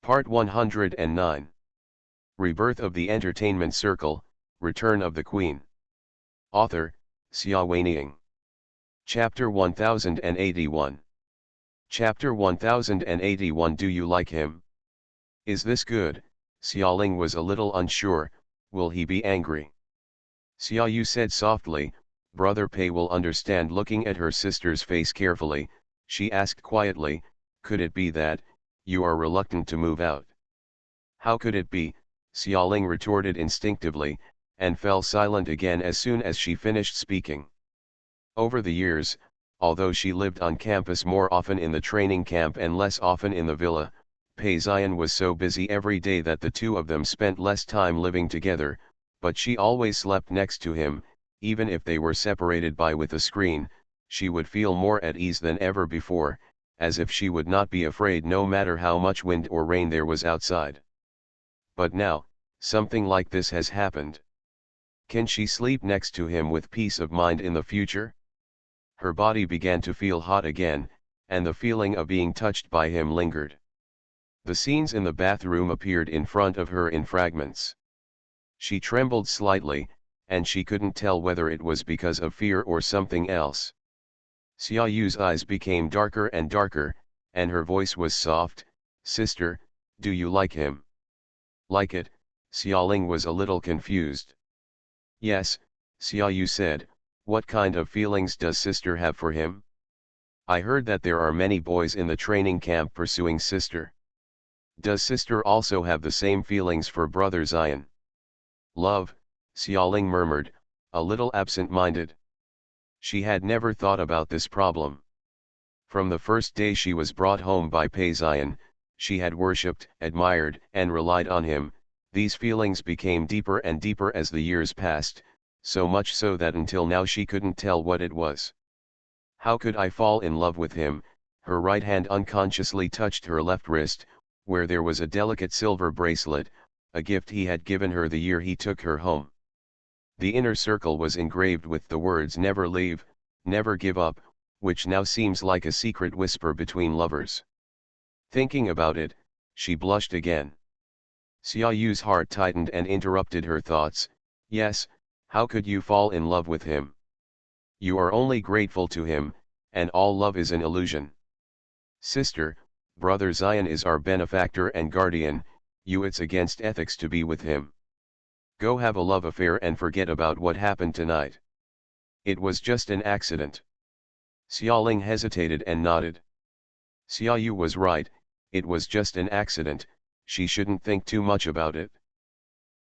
Part 109. Rebirth of the Entertainment Circle, Return of the Queen. Author, Xiaowei Niang. Chapter 1081. Chapter 1081. Do you like him? Is this good? Xiaoling was a little unsure. Will he be angry? Xiaoyu said softly, Brother Pei will understand. Looking at her sister's face carefully, she asked quietly, could it be that you are reluctant to move out? How could it be? Xiaoling retorted instinctively, and fell silent again as soon as she finished speaking. Over the years, although she lived on campus more often in the training camp and less often in the villa, Pei Ziyan was so busy every day that the two of them spent less time living together, but she always slept next to him. Even if they were separated by with a screen, she would feel more at ease than ever before, as if she would not be afraid no matter how much wind or rain there was outside. But now, something like this has happened. Can she sleep next to him with peace of mind in the future? Her body began to feel hot again, and the feeling of being touched by him lingered. The scenes in the bathroom appeared in front of her in fragments. She trembled slightly, and she couldn't tell whether it was because of fear or something else. Xiaoyu's eyes became darker and darker, and her voice was soft. Sister, do you like him? Like it? Xiaoling was a little confused. Yes, Xiaoyu said. What kind of feelings does sister have for him? I heard that there are many boys in the training camp pursuing sister. Does sister also have the same feelings for brother Ziyan? Love, Xiaoling murmured, a little absent-minded. She had never thought about this problem. From the first day she was brought home by Pei Ziyan, she had worshipped, admired, and relied on him. These feelings became deeper and deeper as the years passed, so much so that until now she couldn't tell what it was. How could I fall in love with him? Her right hand unconsciously touched her left wrist, where there was a delicate silver bracelet, a gift he had given her the year he took her home. The inner circle was engraved with the words never leave, never give up, which now seems like a secret whisper between lovers. Thinking about it, she blushed again. Xiaoyu's heart tightened and interrupted her thoughts. Yes, how could you fall in love with him? You are only grateful to him, and all love is an illusion. Sister, brother Ziyan is our benefactor and guardian, it's against ethics to be with him. Go have a love affair and forget about what happened tonight. It was just an accident. Xiaoling hesitated and nodded. Xiaoyu was right, it was just an accident, she shouldn't think too much about it.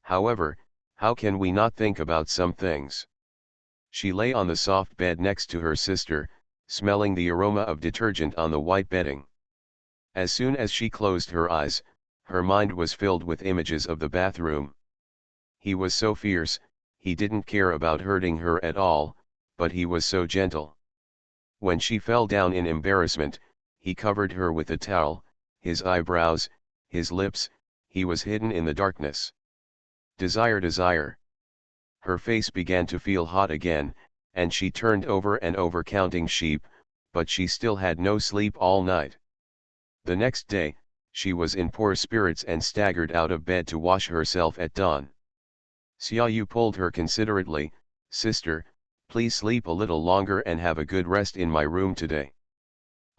However, how can we not think about some things? She lay on the soft bed next to her sister, smelling the aroma of detergent on the white bedding. As soon as she closed her eyes, her mind was filled with images of the bathroom. He was so fierce, he didn't care about hurting her at all, but he was so gentle. When she fell down in embarrassment, he covered her with a towel, his eyebrows, his lips, he was hidden in the darkness. Desire, desire. Her face began to feel hot again, and she turned over and over counting sheep, but she still had no sleep all night. The next day, she was in poor spirits and staggered out of bed to wash herself at dawn. Xiaoyu pulled her considerately, Sister, please sleep a little longer and have a good rest in my room today.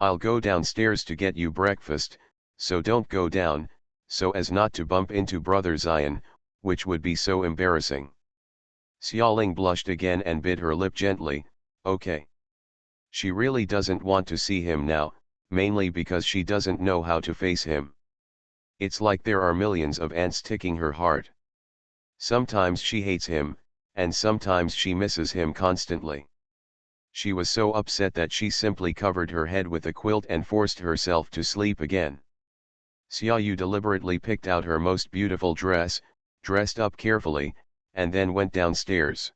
I'll go downstairs to get you breakfast, so don't go down, so as not to bump into brother Ziyan, which would be so embarrassing. Xiaoling blushed again and bit her lip gently, okay. She really doesn't want to see him now, mainly because she doesn't know how to face him. It's like there are millions of ants ticking her heart. Sometimes she hates him, and sometimes she misses him constantly. She was so upset that she simply covered her head with a quilt and forced herself to sleep again. Xiaoyu deliberately picked out her most beautiful dress, dressed up carefully, and then went downstairs.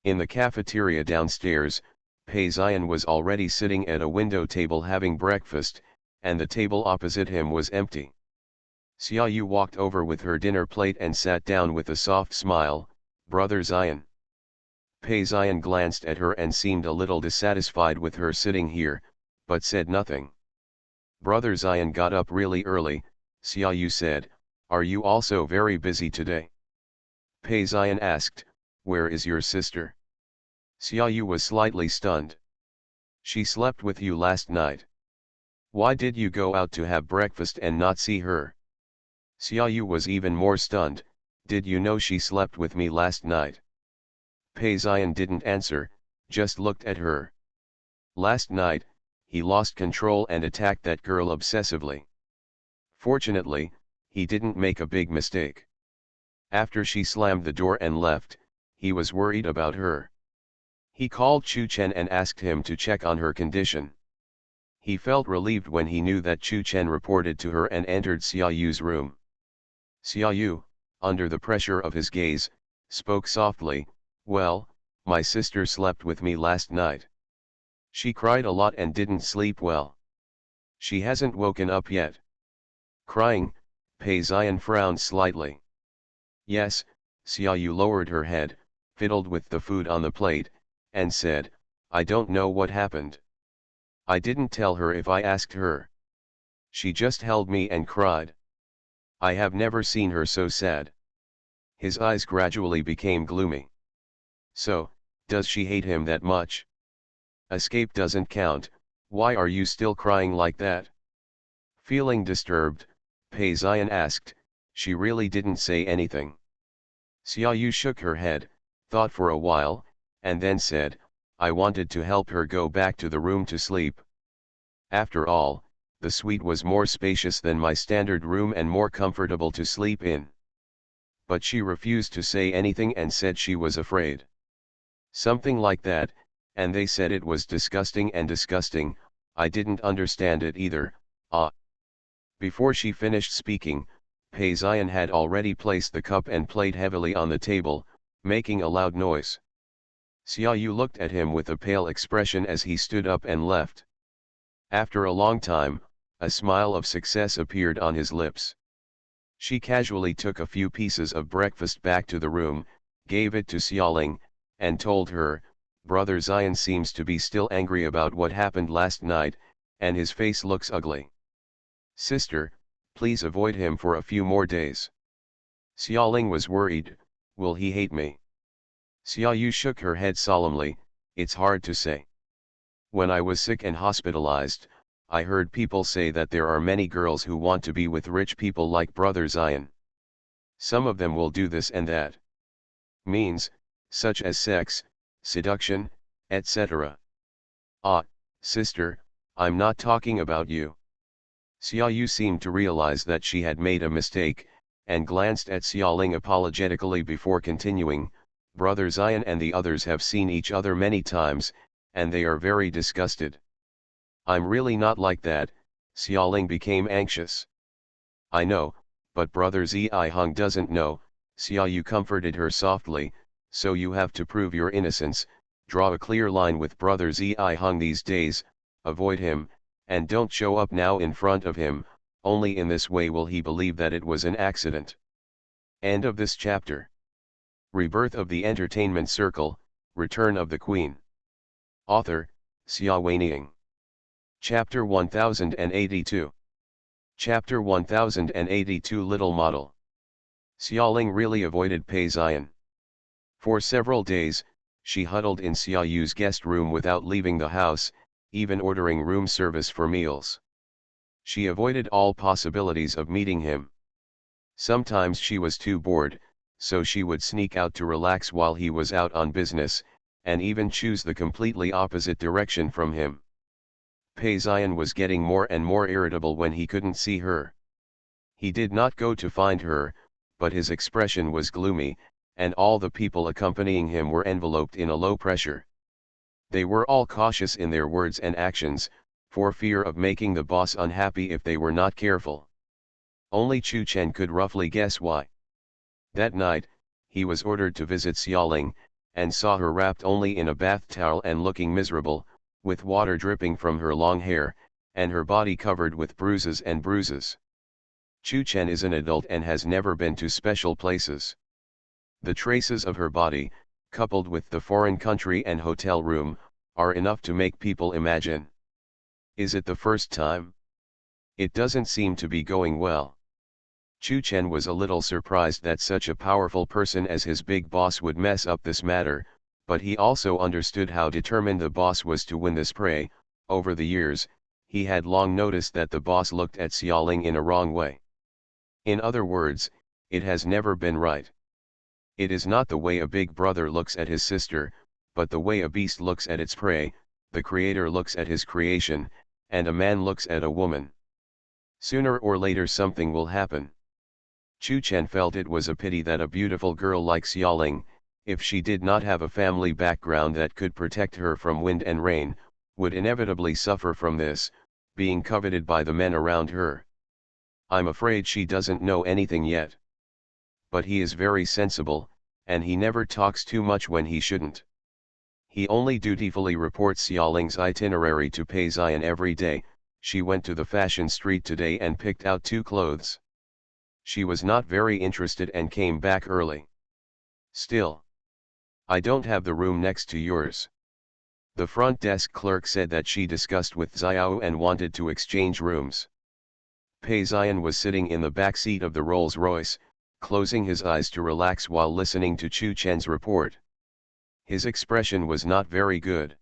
In the cafeteria downstairs, Pei Ziyan was already sitting at a window table having breakfast, and the table opposite him was empty. Xiaoyu walked over with her dinner plate and sat down with a soft smile, Brother Ziyan. Pei Ziyan glanced at her and seemed a little dissatisfied with her sitting here, but said nothing. Brother Ziyan got up really early, Xiaoyu said, "Are you also very busy today?" Pei Ziyan asked, "Where is your sister?" Xiaoyu was slightly stunned. "She slept with you last night. Why did you go out to have breakfast and not see her?" Xiaoyu was even more stunned. "Did you know she slept with me last night?" Pei Ziyan didn't answer, just looked at her. "Last night, he lost control and attacked that girl obsessively. Fortunately, he didn't make a big mistake. After she slammed the door and left, he was worried about her. He called Chu Chen and asked him to check on her condition. He felt relieved when he knew that Chu Chen reported to her and entered Xiaoyu's room. Xiaoyu, under the pressure of his gaze, spoke softly, "Well, my sister slept with me last night. She cried a lot and didn't sleep well. She hasn't woken up yet." Crying, Pei Ziyan frowned slightly. "Yes," Xiaoyu lowered her head, fiddled with the food on the plate, and said, "I don't know what happened. I didn't tell her if I asked her. She just held me and cried. I have never seen her so sad." His eyes gradually became gloomy. "So, does she hate him that much? Escape doesn't count, why are you still crying like that?" Feeling disturbed, Pei Ziyan asked, "She really didn't say anything?" Xiaoyu shook her head, thought for a while, and then said, "I wanted to help her go back to the room to sleep. After all, the suite was more spacious than my standard room and more comfortable to sleep in. But she refused to say anything and said she was afraid. Something like that, and they said it was disgusting and disgusting, I didn't understand it either, ah." Before she finished speaking, Pei Ziyan had already placed the cup and plate heavily on the table, making a loud noise. Xiaoyu looked at him with a pale expression as he stood up and left. After a long time, a smile of success appeared on his lips. She casually took a few pieces of breakfast back to the room, gave it to Xiaoling, and told her, "Brother Ziyan seems to be still angry about what happened last night, and his face looks ugly. Sister, please avoid him for a few more days." Xiaoling was worried, "Will he hate me?" Xiaoyu shook her head solemnly, "It's hard to say. When I was sick and hospitalized, I heard people say that there are many girls who want to be with rich people like Brother Ziyan. Some of them will do this and that. Means, such as sex, seduction, etc. Ah, sister, I'm not talking about you." Xiaoyu seemed to realize that she had made a mistake, and glanced at Xiaoling apologetically before continuing, "Brother Ziyan and the others have seen each other many times, and they are very disgusted. I'm really not like that." Xiaoling became anxious. "I know, but Brother Zihong doesn't know," Xiaoyu comforted her softly, "so you have to prove your innocence, draw a clear line with Brother Zihong these days, avoid him, and don't show up now in front of him, only in this way will he believe that it was an accident." End of this chapter. Rebirth of the Entertainment Circle, Return of the Queen. Author, Xia Weining. Chapter 1082. Chapter 1082 Little Model. Xiaoling really avoided Pei Ziyan. For several days, she huddled in Xiaoyu's guest room without leaving the house, even ordering room service for meals. She avoided all possibilities of meeting him. Sometimes she was too bored, so she would sneak out to relax while he was out on business, and even choose the completely opposite direction from him. Pei Ziyan was getting more and more irritable when he couldn't see her. He did not go to find her, but his expression was gloomy, and all the people accompanying him were enveloped in a low pressure. They were all cautious in their words and actions, for fear of making the boss unhappy if they were not careful. Only Chu Chen could roughly guess why. That night, he was ordered to visit Xiaoling, and saw her wrapped only in a bath towel and looking miserable, with water dripping from her long hair, and her body covered with bruises and bruises. Chu Chen is an adult and has never been to special places. The traces of her body, coupled with the foreign country and hotel room, are enough to make people imagine. Is it the first time? It doesn't seem to be going well. Chu Chen was a little surprised that such a powerful person as his big boss would mess up this matter, but he also understood how determined the boss was to win this prey. Over the years, he had long noticed that the boss looked at Xiaoling in a wrong way. In other words, it has never been right. It is not the way a big brother looks at his sister, but the way a beast looks at its prey, the creator looks at his creation, and a man looks at a woman. Sooner or later something will happen. Chu Chen felt it was a pity that a beautiful girl like Xiaoling, if she did not have a family background that could protect her from wind and rain, would inevitably suffer from this, being coveted by the men around her. I'm afraid she doesn't know anything yet. But he is very sensible, and he never talks too much when he shouldn't. He only dutifully reports Xiaoling's itinerary to Pei Ziyan every day. She went to the fashion street today and picked out 2 clothes. She was not very interested and came back early. Still, I don't have the room next to yours. The front desk clerk said that she discussed with Xiao and wanted to exchange rooms. Pei Ziyan was sitting in the back seat of the Rolls-Royce, closing his eyes to relax while listening to Chu Chen's report. His expression was not very good.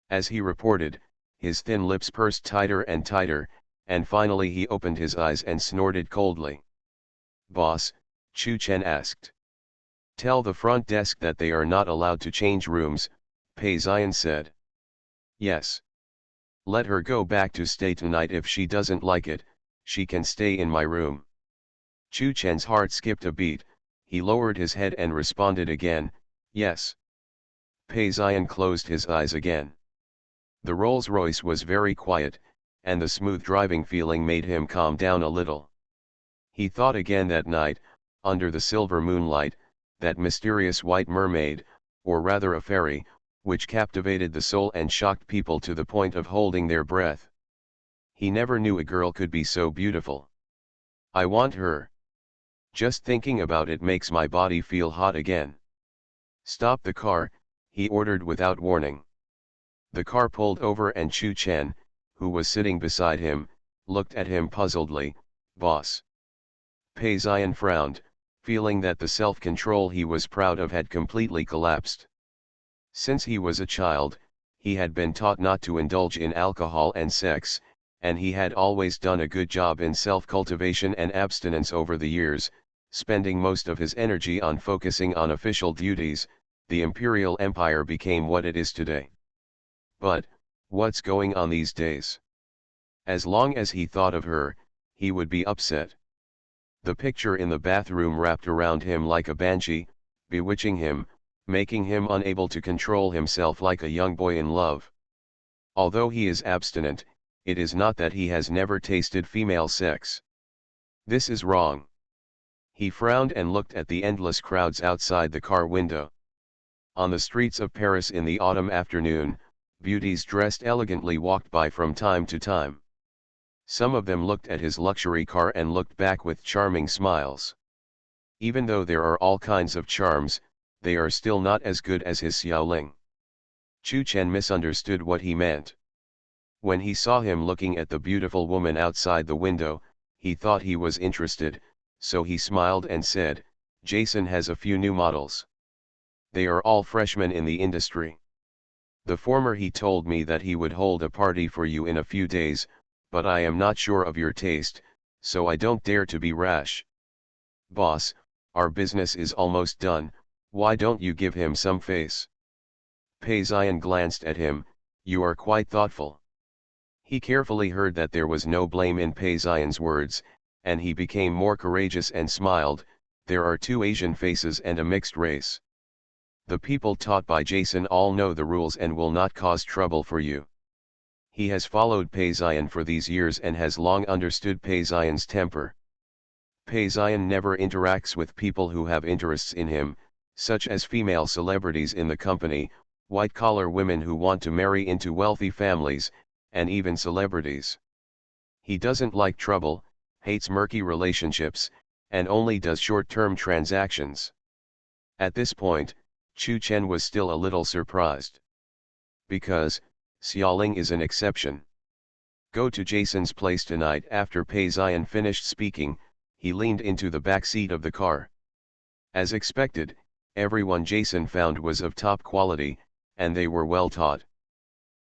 As he reported, his thin lips pursed tighter and tighter, and finally he opened his eyes and snorted coldly. "Boss," Chu Chen asked. "Tell the front desk that they are not allowed to change rooms," Pei Ziyan said. "Yes. Let her go back to stay tonight if she doesn't like it, she can stay in my room." Chu Chen's heart skipped a beat, he lowered his head and responded again, "Yes." Pei Ziyan closed his eyes again. The Rolls-Royce was very quiet, and the smooth driving feeling made him calm down a little. He thought again that night, under the silver moonlight, that mysterious white mermaid, or rather a fairy, which captivated the soul and shocked people to the point of holding their breath. He never knew a girl could be so beautiful. "I want her. Just thinking about it makes my body feel hot again." "Stop the car," he ordered without warning. The car pulled over and Chu Chen, who was sitting beside him, looked at him puzzledly. "Boss." Pei Ziyan frowned, feeling that the self-control he was proud of had completely collapsed. Since he was a child, he had been taught not to indulge in alcohol and sex, and he had always done a good job in self-cultivation and abstinence over the years, spending most of his energy on focusing on official duties. The imperial empire became what it is today. But, what's going on these days? As long as he thought of her, he would be upset. The picture in the bathroom wrapped around him like a banshee, bewitching him, making him unable to control himself like a young boy in love. Although he is abstinent, it is not that he has never tasted female sex. This is wrong. He frowned and looked at the endless crowds outside the car window. On the streets of Paris in the autumn afternoon, beauties dressed elegantly walked by from time to time. Some of them looked at his luxury car and looked back with charming smiles. Even though there are all kinds of charms, they are still not as good as his Xiaoling. Chu Chen misunderstood what he meant. When he saw him looking at the beautiful woman outside the window, he thought he was interested, so he smiled and said, "Jason has a few new models. They are all freshmen in the industry. The former he told me that he would hold a party for you in a few days, but I am not sure of your taste, so I don't dare to be rash." "Boss, our business is almost done, why don't you give him some face?" Pei Ziyan glanced at him. "You are quite thoughtful." He carefully heard that there was no blame in Pei Ziyan's words, and he became more courageous and smiled. "There are 2 Asian faces and a mixed race. The people taught by Jason all know the rules and will not cause trouble for you." He has followed Pei Ziyan for these years and has long understood Pei Ziyan's temper. Pei Ziyan never interacts with people who have interests in him, such as female celebrities in the company, white-collar women who want to marry into wealthy families, and even celebrities. He doesn't like trouble, hates murky relationships, and only does short-term transactions. At this point, Chu Chen was still a little surprised. Because, Xiaoling is an exception. "Go to Jason's place tonight." After Pei Ziyan finished speaking, he leaned into the back seat of the car. As expected, everyone Jason found was of top quality, and they were well taught.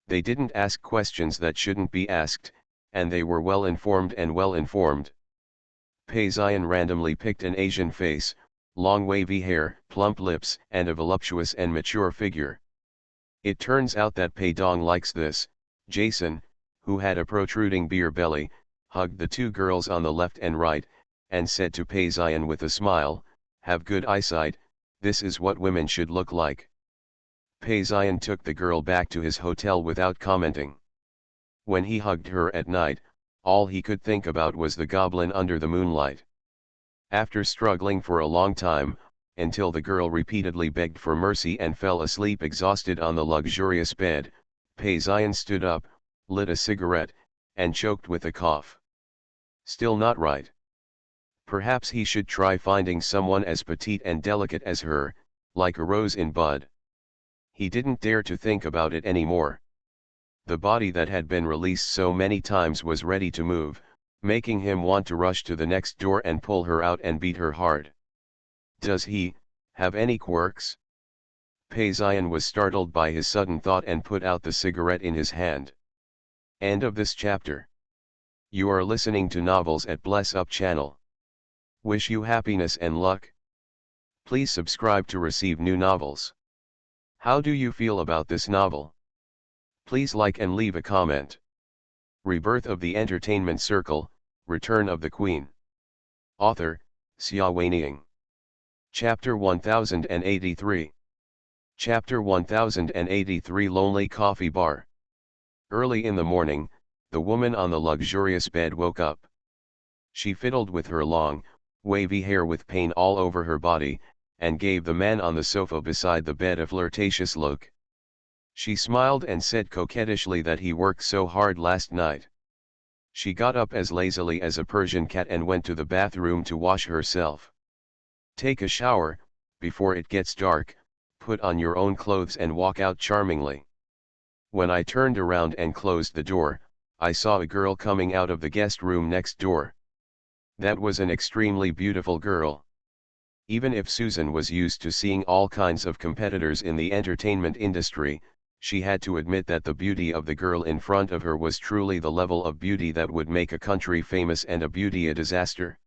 They didn't ask questions that shouldn't be asked, and they were well informed and well informed. Pei Zion randomly picked an Asian face, long wavy hair, plump lips, and a voluptuous and mature figure. It turns out that Pei Dong likes this. Jason, who had a protruding beer belly, hugged the two girls on the left and right, and said to Pei Zion with a smile, "Have good eyesight, this is what women should look like." Pei Zion took the girl back to his hotel without commenting. When he hugged her at night, all he could think about was the goblin under the moonlight. After struggling for a long time, until the girl repeatedly begged for mercy and fell asleep exhausted on the luxurious bed, Pei Zion stood up, lit a cigarette, and choked with a cough. Still not right. Perhaps he should try finding someone as petite and delicate as her, like a rose in bud. He didn't dare to think about it anymore. The body that had been released so many times was ready to move, making him want to rush to the next door and pull her out and beat her hard. Does he have any quirks? Pei Zion was startled by his sudden thought and put out the cigarette in his hand. End of this chapter. You are listening to Novels at Bless Up channel. Wish you happiness and luck. Please subscribe to receive new novels. How do you feel about this novel? Please like and leave a comment. Rebirth of the Entertainment Circle, Return of the Queen. Author, Xia Weining. Chapter 1083. Chapter 1083 Lonely Coffee Bar. Early in the morning, the woman on the luxurious bed woke up. She fiddled with her long, wavy hair with pain all over her body, and gave the man on the sofa beside the bed a flirtatious look. She smiled and said coquettishly that he worked so hard last night. She got up as lazily as a Persian cat and went to the bathroom to wash herself. Take a shower, before it gets dark, put on your own clothes and walk out charmingly. When I turned around and closed the door, I saw a girl coming out of the guest room next door. That was an extremely beautiful girl. Even if Susan was used to seeing all kinds of competitors in the entertainment industry, she had to admit that the beauty of the girl in front of her was truly the level of beauty that would make a country famous and a beauty a disaster.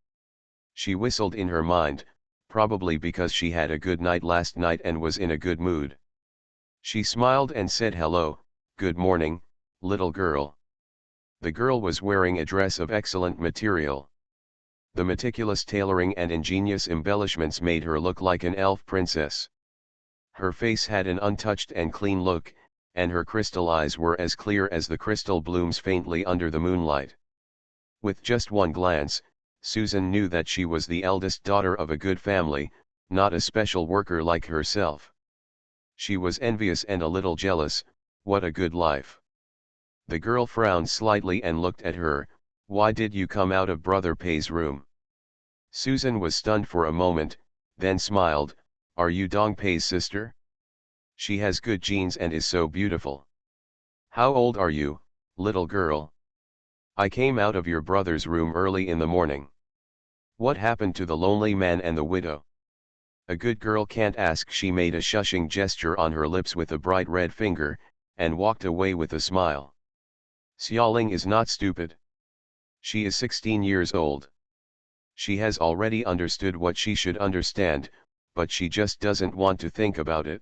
She whistled in her mind, probably because she had a good night last night and was in a good mood. She smiled and said hello, good morning, little girl. The girl was wearing a dress of excellent material. The meticulous tailoring and ingenious embellishments made her look like an elf princess. Her face had an untouched and clean look, and her crystal eyes were as clear as the crystal blooms faintly under the moonlight. With just one glance, Susan knew that she was the eldest daughter of a good family, not a special worker like herself. She was envious and a little jealous. What a good life. The girl frowned slightly and looked at her. Why did you come out of Brother Pei's room? Susan was stunned for a moment, then smiled. Are you Dong Pei's sister? She has good genes and is so beautiful. How old are you, little girl? I came out of your brother's room early in the morning. What happened to the lonely man and the widow? A good girl can't ask. She made a shushing gesture on her lips with a bright red finger, and walked away with a smile. Xiaoling is not stupid. She is 16 years old. She has already understood what she should understand, but she just doesn't want to think about it.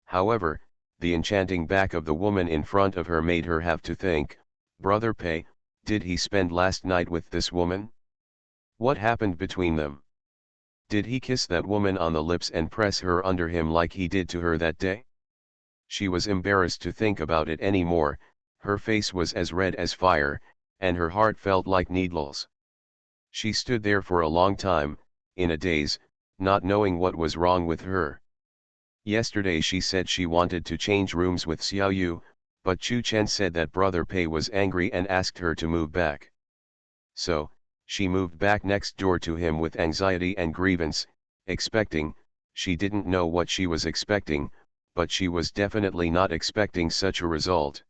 However, the enchanting back of the woman in front of her made her have to think, Brother Pei, did he spend last night with this woman? What happened between them? Did he kiss that woman on the lips and press her under him like he did to her that day? She was embarrassed to think about it anymore. Her face was as red as fire, and her heart felt like needles. She stood there for a long time, in a daze, not knowing what was wrong with her. Yesterday she said she wanted to change rooms with Xiao Yu, but Chu Chen said that Brother Pei was angry and asked her to move back. So, she moved back next door to him with anxiety and grievance, expecting, she didn't know what she was expecting, but she was definitely not expecting such a result.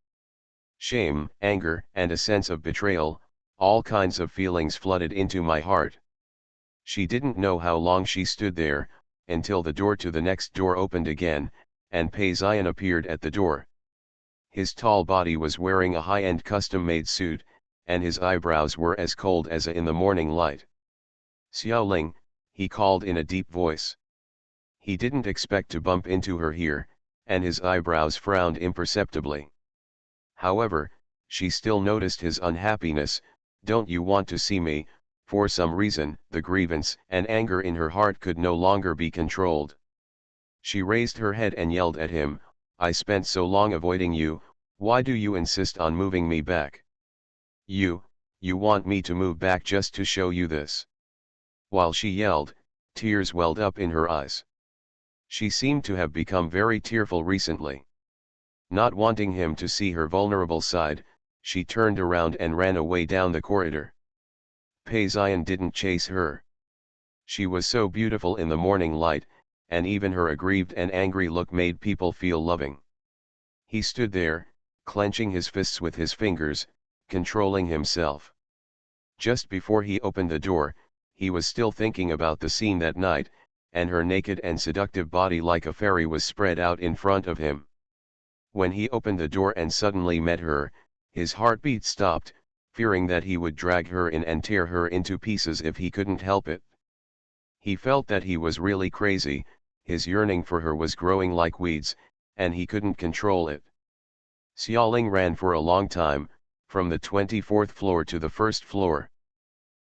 Shame, anger, and a sense of betrayal, all kinds of feelings flooded into my heart. She didn't know how long she stood there, until the door to the next door opened again, and Pei Zion appeared at the door. His tall body was wearing a high-end custom-made suit, and his eyebrows were as cold as in the morning light. "Xiaoling," he called in a deep voice. He didn't expect to bump into her here, and his eyebrows frowned imperceptibly. However, she still noticed his unhappiness. "Don't you want to see me?" For some reason, the grievance and anger in her heart could no longer be controlled. She raised her head and yelled at him, "I spent so long avoiding you, why do you insist on moving me back? You want me to move back just to show you this?" While she yelled, tears welled up in her eyes. She seemed to have become very tearful recently. Not wanting him to see her vulnerable side, she turned around and ran away down the corridor. Pei Zion didn't chase her. She was so beautiful in the morning light, and even her aggrieved and angry look made people feel loving. He stood there, clenching his fists with his fingers, controlling himself. Just before he opened the door, he was still thinking about the scene that night, and her naked and seductive body like a fairy was spread out in front of him. When he opened the door and suddenly met her, his heartbeat stopped, fearing that he would drag her in and tear her into pieces if he couldn't help it. He felt that he was really crazy, his yearning for her was growing like weeds, and he couldn't control it. Xiaoling ran for a long time, from the 24th floor to the first floor.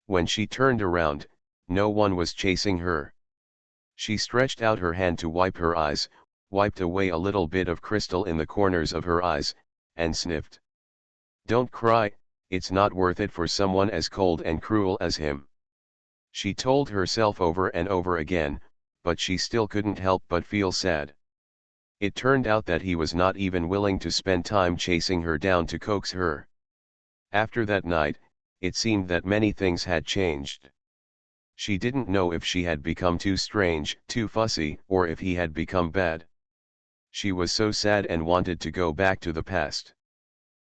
When she turned around, no one was chasing her. She stretched out her hand to wipe her eyes, wiped away a little bit of crystal in the corners of her eyes, and sniffed. "Don't cry, it's not worth it for someone as cold and cruel as him," she told herself over and over again, but she still couldn't help but feel sad. It turned out that he was not even willing to spend time chasing her down to coax her. After that night, it seemed that many things had changed. She didn't know if she had become too strange, too fussy, or if he had become bad. She was so sad and wanted to go back to the past.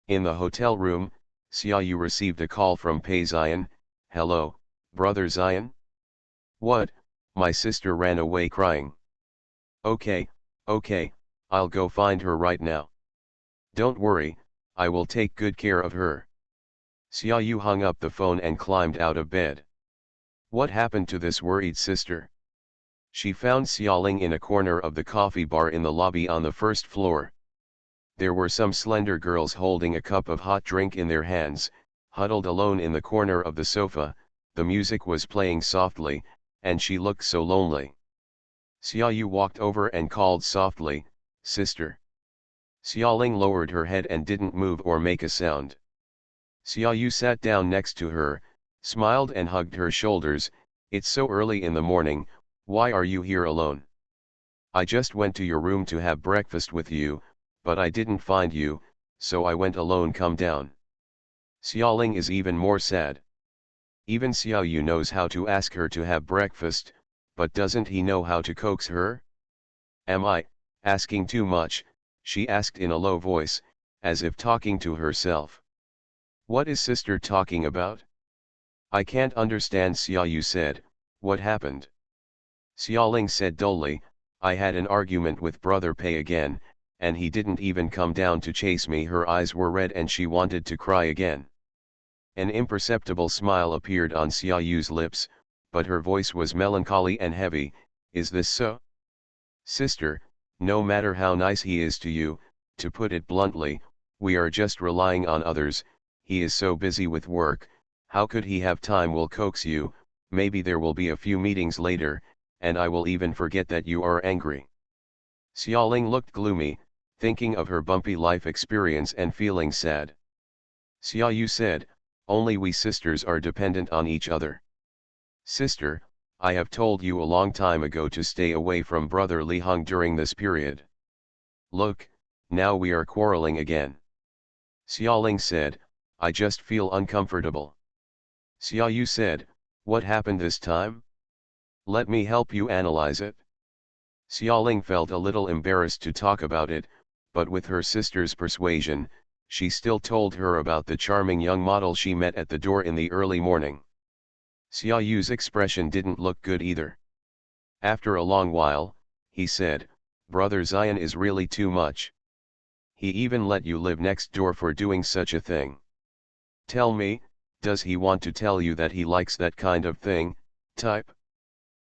In the hotel room, Xiaoyu received a call from Pei Zion. "Hello, brother Zion?" "What?" My sister ran away crying. Okay, I'll go find her right now." "Don't worry, I will take good care of her." Xiaoyu hung up the phone and climbed out of bed. What happened to this worried sister? She found Xiaoling in a corner of the coffee bar in the lobby on the first floor. There were some slender girls holding a cup of hot drink in their hands, huddled alone in the corner of the sofa. The music was playing softly, and she looked so lonely. Xiaoyu walked over and called softly, "Sister." Xiaoling lowered her head and didn't move or make a sound. Xiaoyu sat down next to her, smiled and hugged her shoulders. "It's so early in the morning, why are you here alone? I just went to your room to have breakfast with you, but I didn't find you, so I went alone. Come down." Xiaoling is even more sad. Even Xiaoyu knows how to ask her to have breakfast, but doesn't he know how to coax her? "Am I asking too much?" she asked in a low voice, as if talking to herself. "What is sister talking about?" "I can't understand," Xiaoyu said. "What happened?" Xiaoling said dully, "I had an argument with brother Pei again, and he didn't even come down to chase me." Her eyes were red and she wanted to cry again. An imperceptible smile appeared on Xiaoyu's lips, but her voice was melancholy and heavy. "Is this so? Sister, no matter how nice he is to you, to put it bluntly, we are just relying on others. He is so busy with work, how could he have time? Will coax you, maybe there will be a few meetings later, and I will even forget that you are angry." Xiaoling looked gloomy, thinking of her bumpy life experience and feeling sad. Xiaoyu said, "Only we sisters are dependent on each other. Sister, I have told you a long time ago to stay away from brother Li Hong during this period. Look, now we are quarreling again." Xiaoling said, "I just feel uncomfortable." Xiaoyu said, "What happened this time? Let me help you analyze it." Xiaoling felt a little embarrassed to talk about it, but with her sister's persuasion, she still told her about the charming young model she met at the door in the early morning. Xia Yu's expression didn't look good either. After a long while, he said, "Brother Zion is really too much. He even let you live next door for doing such a thing. Tell me, does he want to tell you that he likes that kind of thing, type?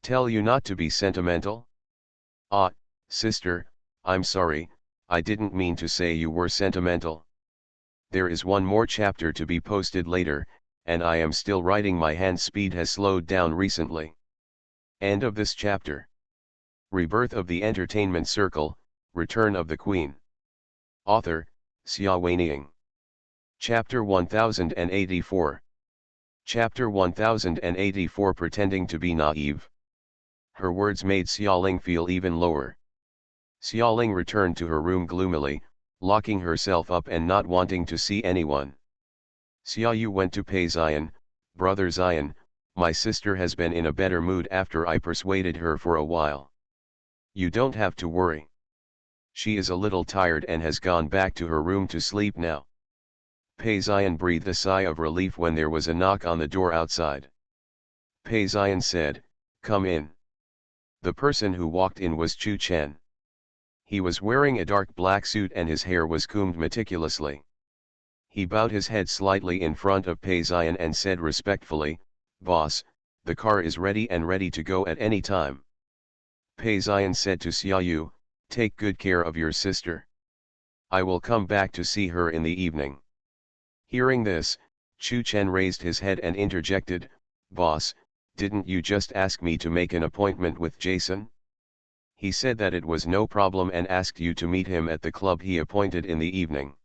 Tell you not to be sentimental? Ah, sister, I'm sorry, I didn't mean to say you were sentimental. There is one more chapter to be posted later, and I am still writing. My hand speed has slowed down recently." End of this chapter. Rebirth of the Entertainment Circle, Return of the Queen. Author, Xia Weining. Chapter 1084. Chapter 1084. Pretending to be naive. Her words made Xiaoling feel even lower. Xiaoling returned to her room gloomily, locking herself up and not wanting to see anyone. Xiaoyu went to pay Zion. "Brother Zion, my sister has been in a better mood after I persuaded her for a while. You don't have to worry. She is a little tired and has gone back to her room to sleep now." Pei Zion breathed a sigh of relief when there was a knock on the door outside. Pei Zion said, "Come in." The person who walked in was Chu Chen. He was wearing a dark black suit and his hair was combed meticulously. He bowed his head slightly in front of Pei Zion and said respectfully, "Boss, the car is ready and ready to go at any time." Pei Zion said to Xiaoyu, "Take good care of your sister. I will come back to see her in the evening." Hearing this, Chu Chen raised his head and interjected, "Boss, didn't you just ask me to make an appointment with Jason? He said that it was no problem and asked you to meet him at the club he appointed in the evening."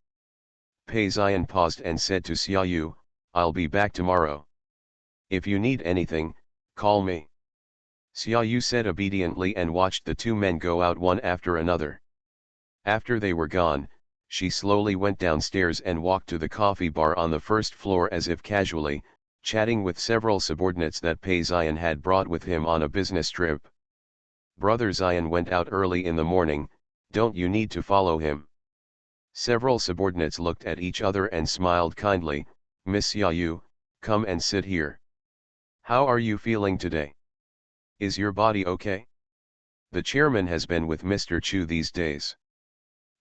Pei Zion paused and said to Xiaoyu, "I'll be back tomorrow. If you need anything, call me." Xiaoyu said obediently and watched the two men go out one after another. After they were gone, she slowly went downstairs and walked to the coffee bar on the first floor as if casually, chatting with several subordinates that Pei Zion had brought with him on a business trip. "Brother Zion went out early in the morning, don't you need to follow him?" Several subordinates looked at each other and smiled kindly. "Miss Xiaoyu, come and sit here. How are you feeling today? Is your body okay? The chairman has been with Mr. Chu these days.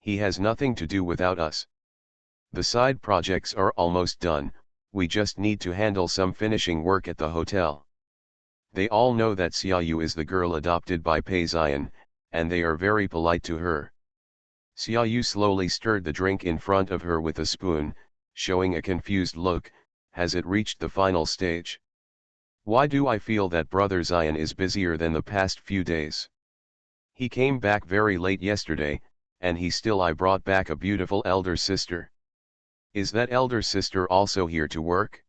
He has nothing to do without us. The side projects are almost done, we just need to handle some finishing work at the hotel." They all know that Xiaoyu is the girl adopted by Pei Zion, and they are very polite to her. Xiaoyu slowly stirred the drink in front of her with a spoon, showing a confused look. "Has it reached the final stage? Why do I feel that Brother Zion is busier than the past few days? He came back very late yesterday, and I brought back a beautiful elder sister. Is that elder sister also here to work?"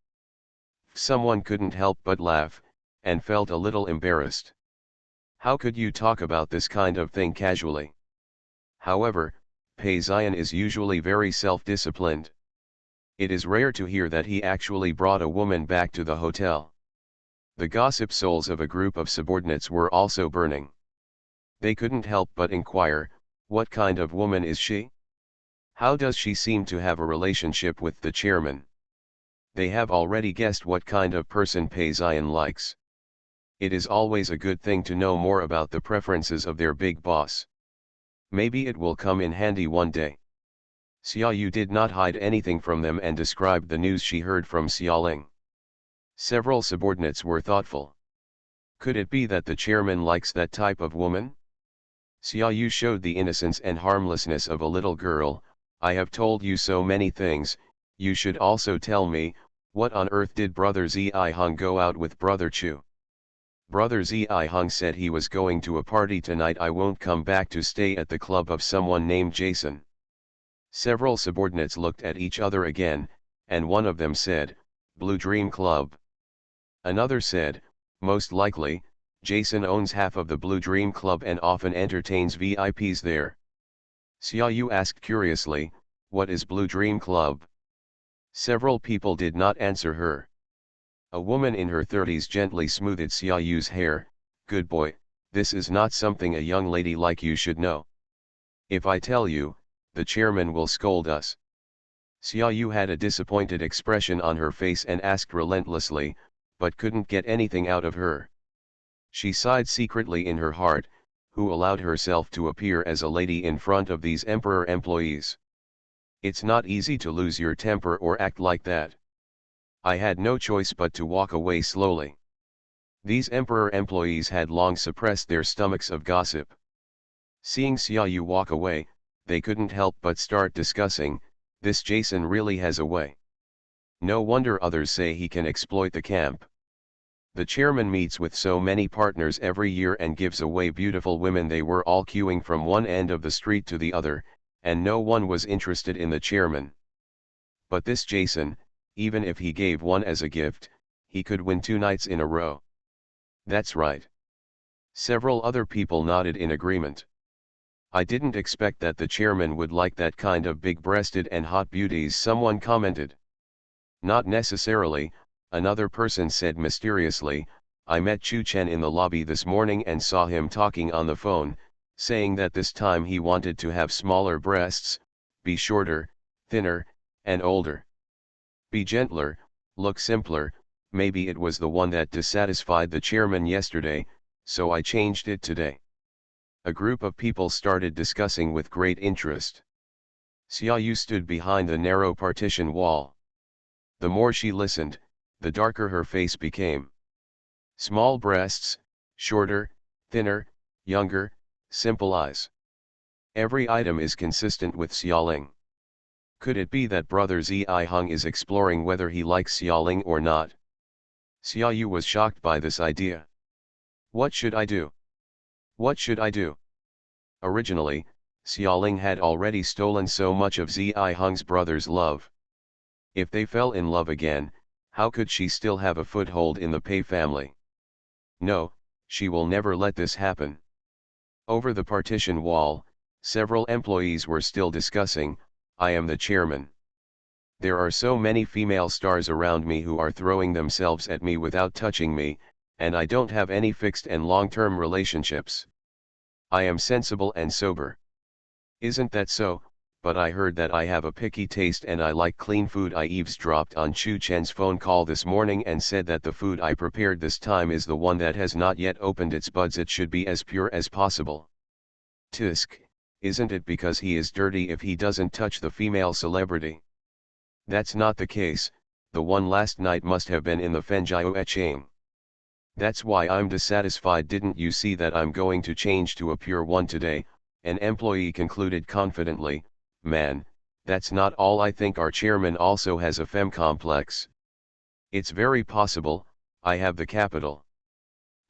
Someone couldn't help but laugh, and felt a little embarrassed. How could you talk about this kind of thing casually? However, Pei Zion is usually very self-disciplined. It is rare to hear that he actually brought a woman back to the hotel. The gossip souls of a group of subordinates were also burning. They couldn't help but inquire, what kind of woman is she? How does she seem to have a relationship with the chairman? They have already guessed what kind of person Pei Zion likes. It is always a good thing to know more about the preferences of their big boss. Maybe it will come in handy one day. Xiaoyu did not hide anything from them and described the news she heard from Xiaoling. Several subordinates were thoughtful. Could it be that the chairman likes that type of woman? Xiaoyu showed the innocence and harmlessness of a little girl. "I have told you so many things, you should also tell me, what on earth did Brother Zi Hung go out with Brother Chu?" "Brother Zi Hung said he was going to a party tonight. I won't come back to stay at the club of someone named Jason." Several subordinates looked at each other again, and one of them said, "Blue Dream Club." Another said, "Most likely, Jason owns half of the Blue Dream Club and often entertains VIPs there." Xiaoyu asked curiously, "What is Blue Dream Club?" Several people did not answer her. A woman in her 30s gently smoothed Xiaoyu's hair. "Good boy, this is not something a young lady like you should know. If I tell you, the chairman will scold us." Xiaoyu had a disappointed expression on her face and asked relentlessly, but couldn't get anything out of her. She sighed secretly in her heart, who allowed herself to appear as a lady in front of these emperor employees. It's not easy to lose your temper or act like that. I had no choice but to walk away slowly. These emperor employees had long suppressed their stomachs of gossip. Seeing Xiaoyu walk away, they couldn't help but start discussing, this Jason really has a way. No wonder others say he can exploit the camp. The chairman meets with so many partners every year and gives away beautiful women. They were all queuing from one end of the street to the other, and no one was interested in the chairman. But this Jason, even if he gave one as a gift, he could win 2 nights in a row. That's right. Several other people nodded in agreement. I didn't expect that the chairman would like that kind of big-breasted and hot beauties, someone commented. Not necessarily, another person said mysteriously. I met Chu Chen in the lobby this morning and saw him talking on the phone, saying that this time he wanted to have smaller breasts, be shorter, thinner, and older. Be gentler, look simpler. Maybe it was the one that dissatisfied the chairman yesterday, so I changed it today. A group of people started discussing with great interest. Xiaoyu stood behind the narrow partition wall. The more she listened, the darker her face became. Small breasts, shorter, thinner, younger, simple eyes. Every item is consistent with Xiaoling. Could it be that brother Ziheng is exploring whether he likes Xiaoling or not? Xiaoyu was shocked by this idea. What should I do? What should I do? Originally, Xiaoling had already stolen so much of Ziheng's brother's love. If they fell in love again, how could she still have a foothold in the Pei family? No, she will never let this happen. Over the partition wall, several employees were still discussing, I am the chairman. There are so many female stars around me who are throwing themselves at me without touching me, and I don't have any fixed and long-term relationships. I am sensible and sober. Isn't that so? But I heard that I have a picky taste and I like clean food. I eavesdropped on Chu Chen's phone call this morning and said that the food I prepared this time is the one that has not yet opened its buds. It should be as pure as possible. Tisk, isn't it because he is dirty if he doesn't touch the female celebrity? That's not the case, the one last night must have been in the Fenjiao Echang. That's why I'm dissatisfied. Didn't you see that I'm going to change to a pure one today? An employee concluded confidently. Man, that's not all. I think our chairman also has a femme complex. It's very possible. I have the capital.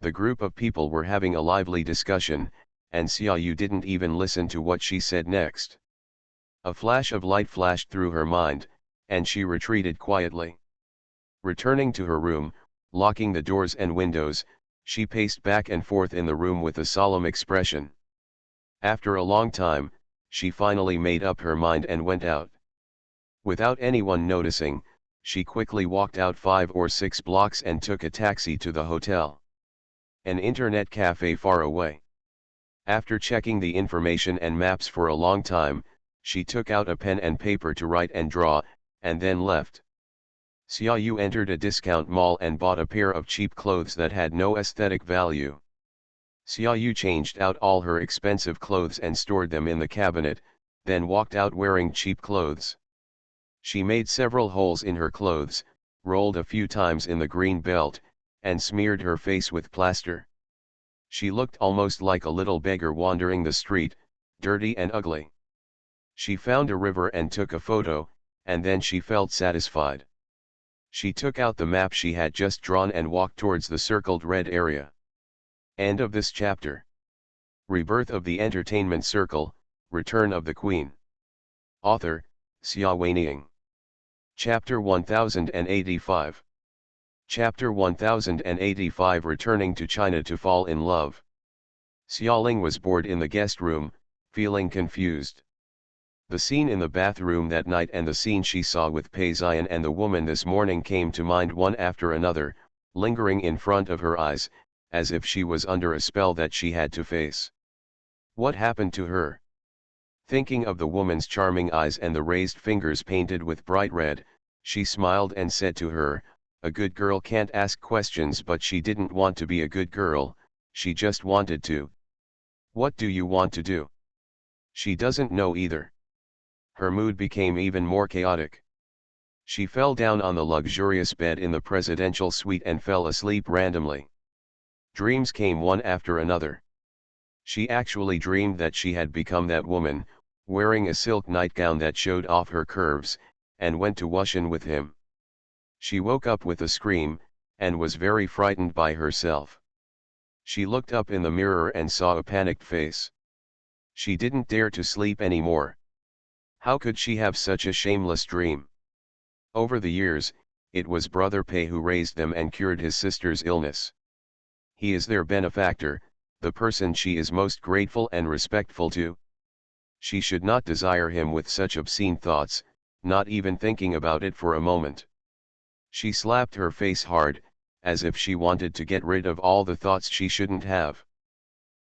The group of people were having a lively discussion, and Xiaoyu didn't even listen to what she said next. A flash of light flashed through her mind, and she retreated quietly. Returning to her room, locking the doors and windows, she paced back and forth in the room with a solemn expression. After a long time, she finally made up her mind and went out. Without anyone noticing, she quickly walked out 5 or 6 blocks and took a taxi to the hotel. An internet cafe far away. After checking the information and maps for a long time, she took out a pen and paper to write and draw, and then left. Xiaoyu entered a discount mall and bought a pair of cheap clothes that had no aesthetic value. Xiaoyu changed out all her expensive clothes and stored them in the cabinet, then walked out wearing cheap clothes. She made several holes in her clothes, rolled a few times in the green belt, and smeared her face with plaster. She looked almost like a little beggar wandering the street, dirty and ugly. She found a river and took a photo, and then she felt satisfied. She took out the map she had just drawn and walked towards the circled red area. End of this chapter. Rebirth of the Entertainment Circle, Return of the Queen. Author, Xia Weining. Chapter 1085. Chapter 1085. Returning to China to fall in love. Xiaoling was bored in the guest room, feeling confused. The scene in the bathroom that night and the scene she saw with Pei Ziyan and the woman this morning came to mind one after another, lingering in front of her eyes, as if she was under a spell that she had to face. What happened to her? Thinking of the woman's charming eyes and the raised fingers painted with bright red, she smiled and said to her, A good girl can't ask questions, but she didn't want to be a good girl, she just wanted to. What do you want to do? She doesn't know either. Her mood became even more chaotic. She fell down on the luxurious bed in the presidential suite and fell asleep randomly. Dreams came one after another. She actually dreamed that she had become that woman, wearing a silk nightgown that showed off her curves, and went to Washington with him. She woke up with a scream, and was very frightened by herself. She looked up in the mirror and saw a panicked face. She didn't dare to sleep anymore. How could she have such a shameless dream? Over the years, it was Brother Pei who raised them and cured his sister's illness. He is their benefactor, the person she is most grateful and respectful to. She should not desire him with such obscene thoughts, not even thinking about it for a moment. She slapped her face hard, as if she wanted to get rid of all the thoughts she shouldn't have.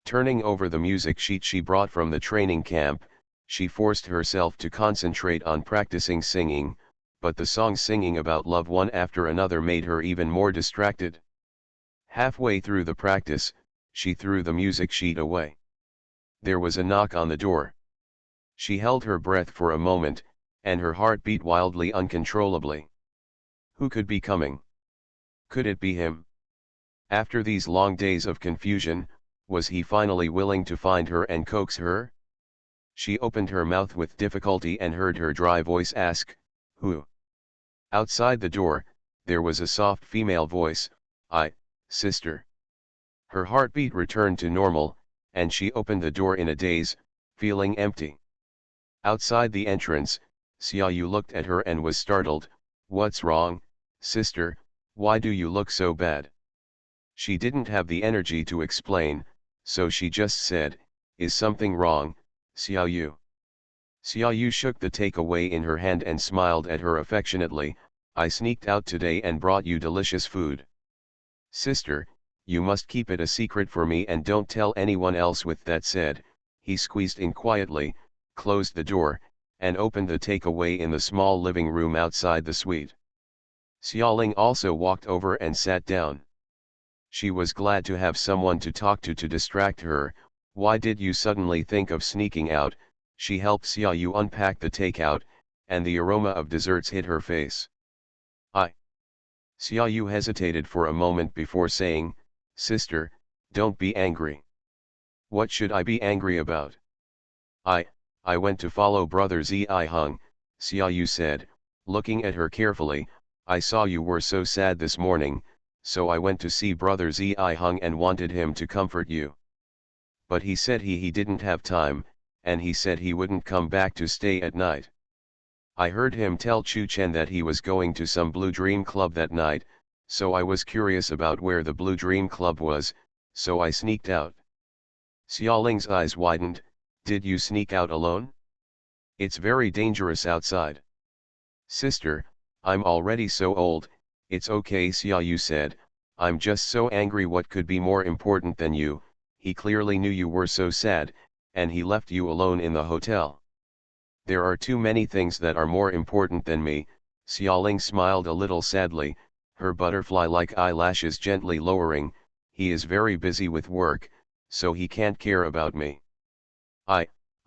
Turning over the music sheet she brought from the training camp, she forced herself to concentrate on practicing singing, but the songs singing about love one after another made her even more distracted. Halfway through the practice, she threw the music sheet away. There was a knock on the door. She held her breath for a moment, and her heart beat wildly uncontrollably. Who could be coming? Could it be him? After these long days of confusion, was he finally willing to find her and coax her? She opened her mouth with difficulty and heard her dry voice ask, "Who?" Outside the door, there was a soft female voice, "Sister." Her heartbeat returned to normal, and she opened the door in a daze, feeling empty. Outside the entrance, Xiaoyu looked at her and was startled. "What's wrong, sister, why do you look so bad?" She didn't have the energy to explain, so she just said, "Is something wrong, Xiaoyu?" Xiaoyu shook the takeaway in her hand and smiled at her affectionately. "I sneaked out today and brought you delicious food. Sister, you must keep it a secret for me and don't tell anyone else." With that said, he squeezed in quietly, closed the door, and opened the takeaway in the small living room outside the suite. Xiaoling also walked over and sat down. She was glad to have someone to talk to distract her. "Why did you suddenly think of sneaking out?" She helped Xiaoyu unpack the takeout, and the aroma of desserts hit her face. "I." Xiaoyu hesitated for a moment before saying, "Sister, don't be angry." "What should I be angry about?" I went to follow Brother Ziheng," Xiaoyu said, looking at her carefully. "I saw you were so sad this morning, so I went to see Brother Ziheng and wanted him to comfort you. But he said he didn't have time, and he said he wouldn't come back to stay at night. I heard him tell Chu Chen that he was going to some Blue Dream Club that night, so I was curious about where the Blue Dream Club was, so I sneaked out." Xiaoling's eyes widened. "Did you sneak out alone? It's very dangerous outside." "Sister, I'm already so old, it's okay," Xiaoyu said. "I'm just so angry. What could be more important than you? He clearly knew you were so sad, and he left you alone in the hotel." "There are too many things that are more important than me." Xiaoling smiled a little sadly, her butterfly-like eyelashes gently lowering. "He is very busy with work, so he can't care about me.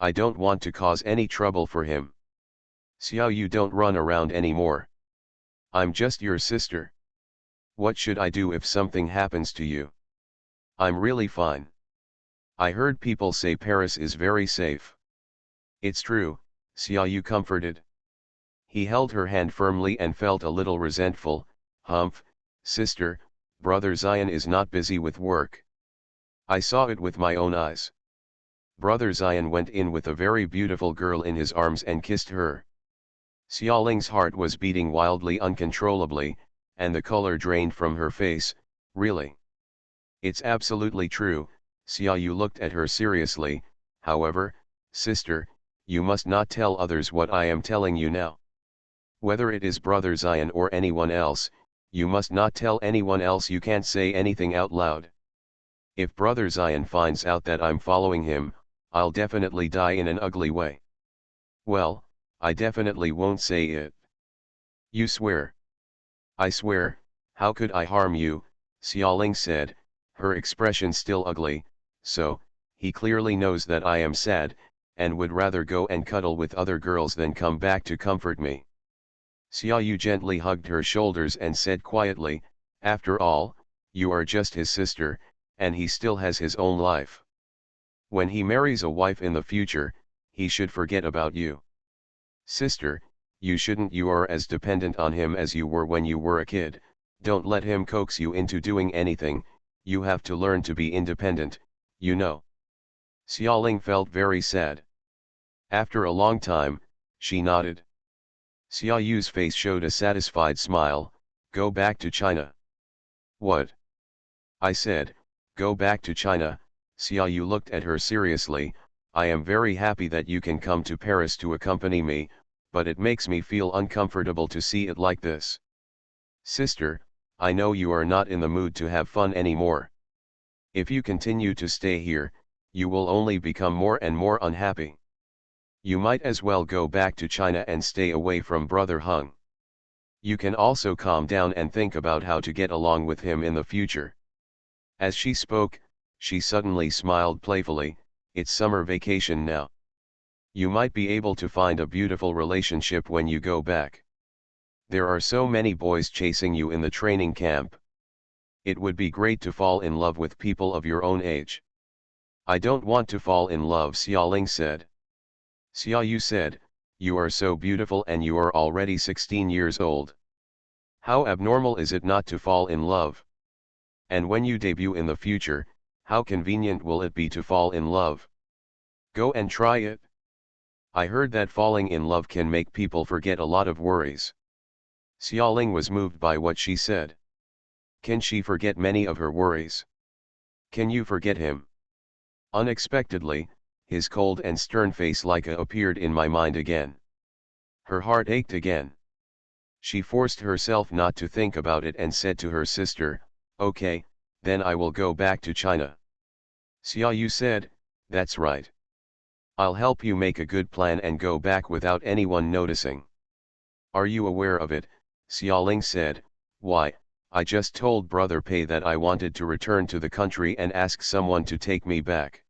I don't want to cause any trouble for him. Xiaoyu, don't run around anymore. I'm just your sister. What should I do if something happens to you? I'm really fine. I heard people say Paris is very safe." "It's true," Xiaoyu comforted. He held her hand firmly and felt a little resentful. "Humph, sister, Brother Zion is not busy with work. I saw it with my own eyes." Brother Zion went in with a very beautiful girl in his arms and kissed her. Xiaoling's heart was beating wildly uncontrollably, and the color drained from her face. "Really? It's absolutely true." Xiaoyu looked at her seriously. "However, sister, you must not tell others what I am telling you now. Whether it is Brother Zion or anyone else, you must not tell anyone else. You can't say anything out loud. If Brother Zion finds out that I'm following him, I'll definitely die in an ugly way." "Well, I definitely won't say it." "You swear?" "I swear," How could I harm you? Xiaoling said, her expression still ugly, so, he clearly knows that I am sad, and would rather go and cuddle with other girls than come back to comfort me. Xiaoyu gently hugged her shoulders and said quietly, after all, you are just his sister, and he still has his own life. When he marries a wife in the future, he should forget about you. Sister, you are as dependent on him as you were when you were a kid, don't let him coax you into doing anything, you have to learn to be independent, you know. Xiaoling felt very sad. After a long time, she nodded. Xiaoyu's face showed a satisfied smile, go back to China. What? I said, go back to China. Xiaoyu looked at her seriously, I am very happy that you can come to Paris to accompany me, but it makes me feel uncomfortable to see it like this. Sister, I know you are not in the mood to have fun anymore. If you continue to stay here, you will only become more and more unhappy. You might as well go back to China and stay away from Brother Hung. You can also calm down and think about how to get along with him in the future. As she spoke, she suddenly smiled playfully, it's summer vacation now. You might be able to find a beautiful relationship when you go back. There are so many boys chasing you in the training camp. It would be great to fall in love with people of your own age. I don't want to fall in love, Xiaoling said. Xiaoyu said, you are so beautiful and you are already 16 years old. How abnormal is it not to fall in love? And when you debut in the future, how convenient will it be to fall in love? Go and try it. I heard that falling in love can make people forget a lot of worries. Xiaoling was moved by what she said. Can she forget many of her worries? Can you forget him? Unexpectedly, his cold and stern face appeared in my mind again. Her heart ached again. She forced herself not to think about it and said to her sister, okay, then I will go back to China. Xiaoyu said, that's right. I'll help you make a good plan and go back without anyone noticing. Are you aware of it? Xiaoling said, why, I just told Brother Pei that I wanted to return to the country and ask someone to take me back.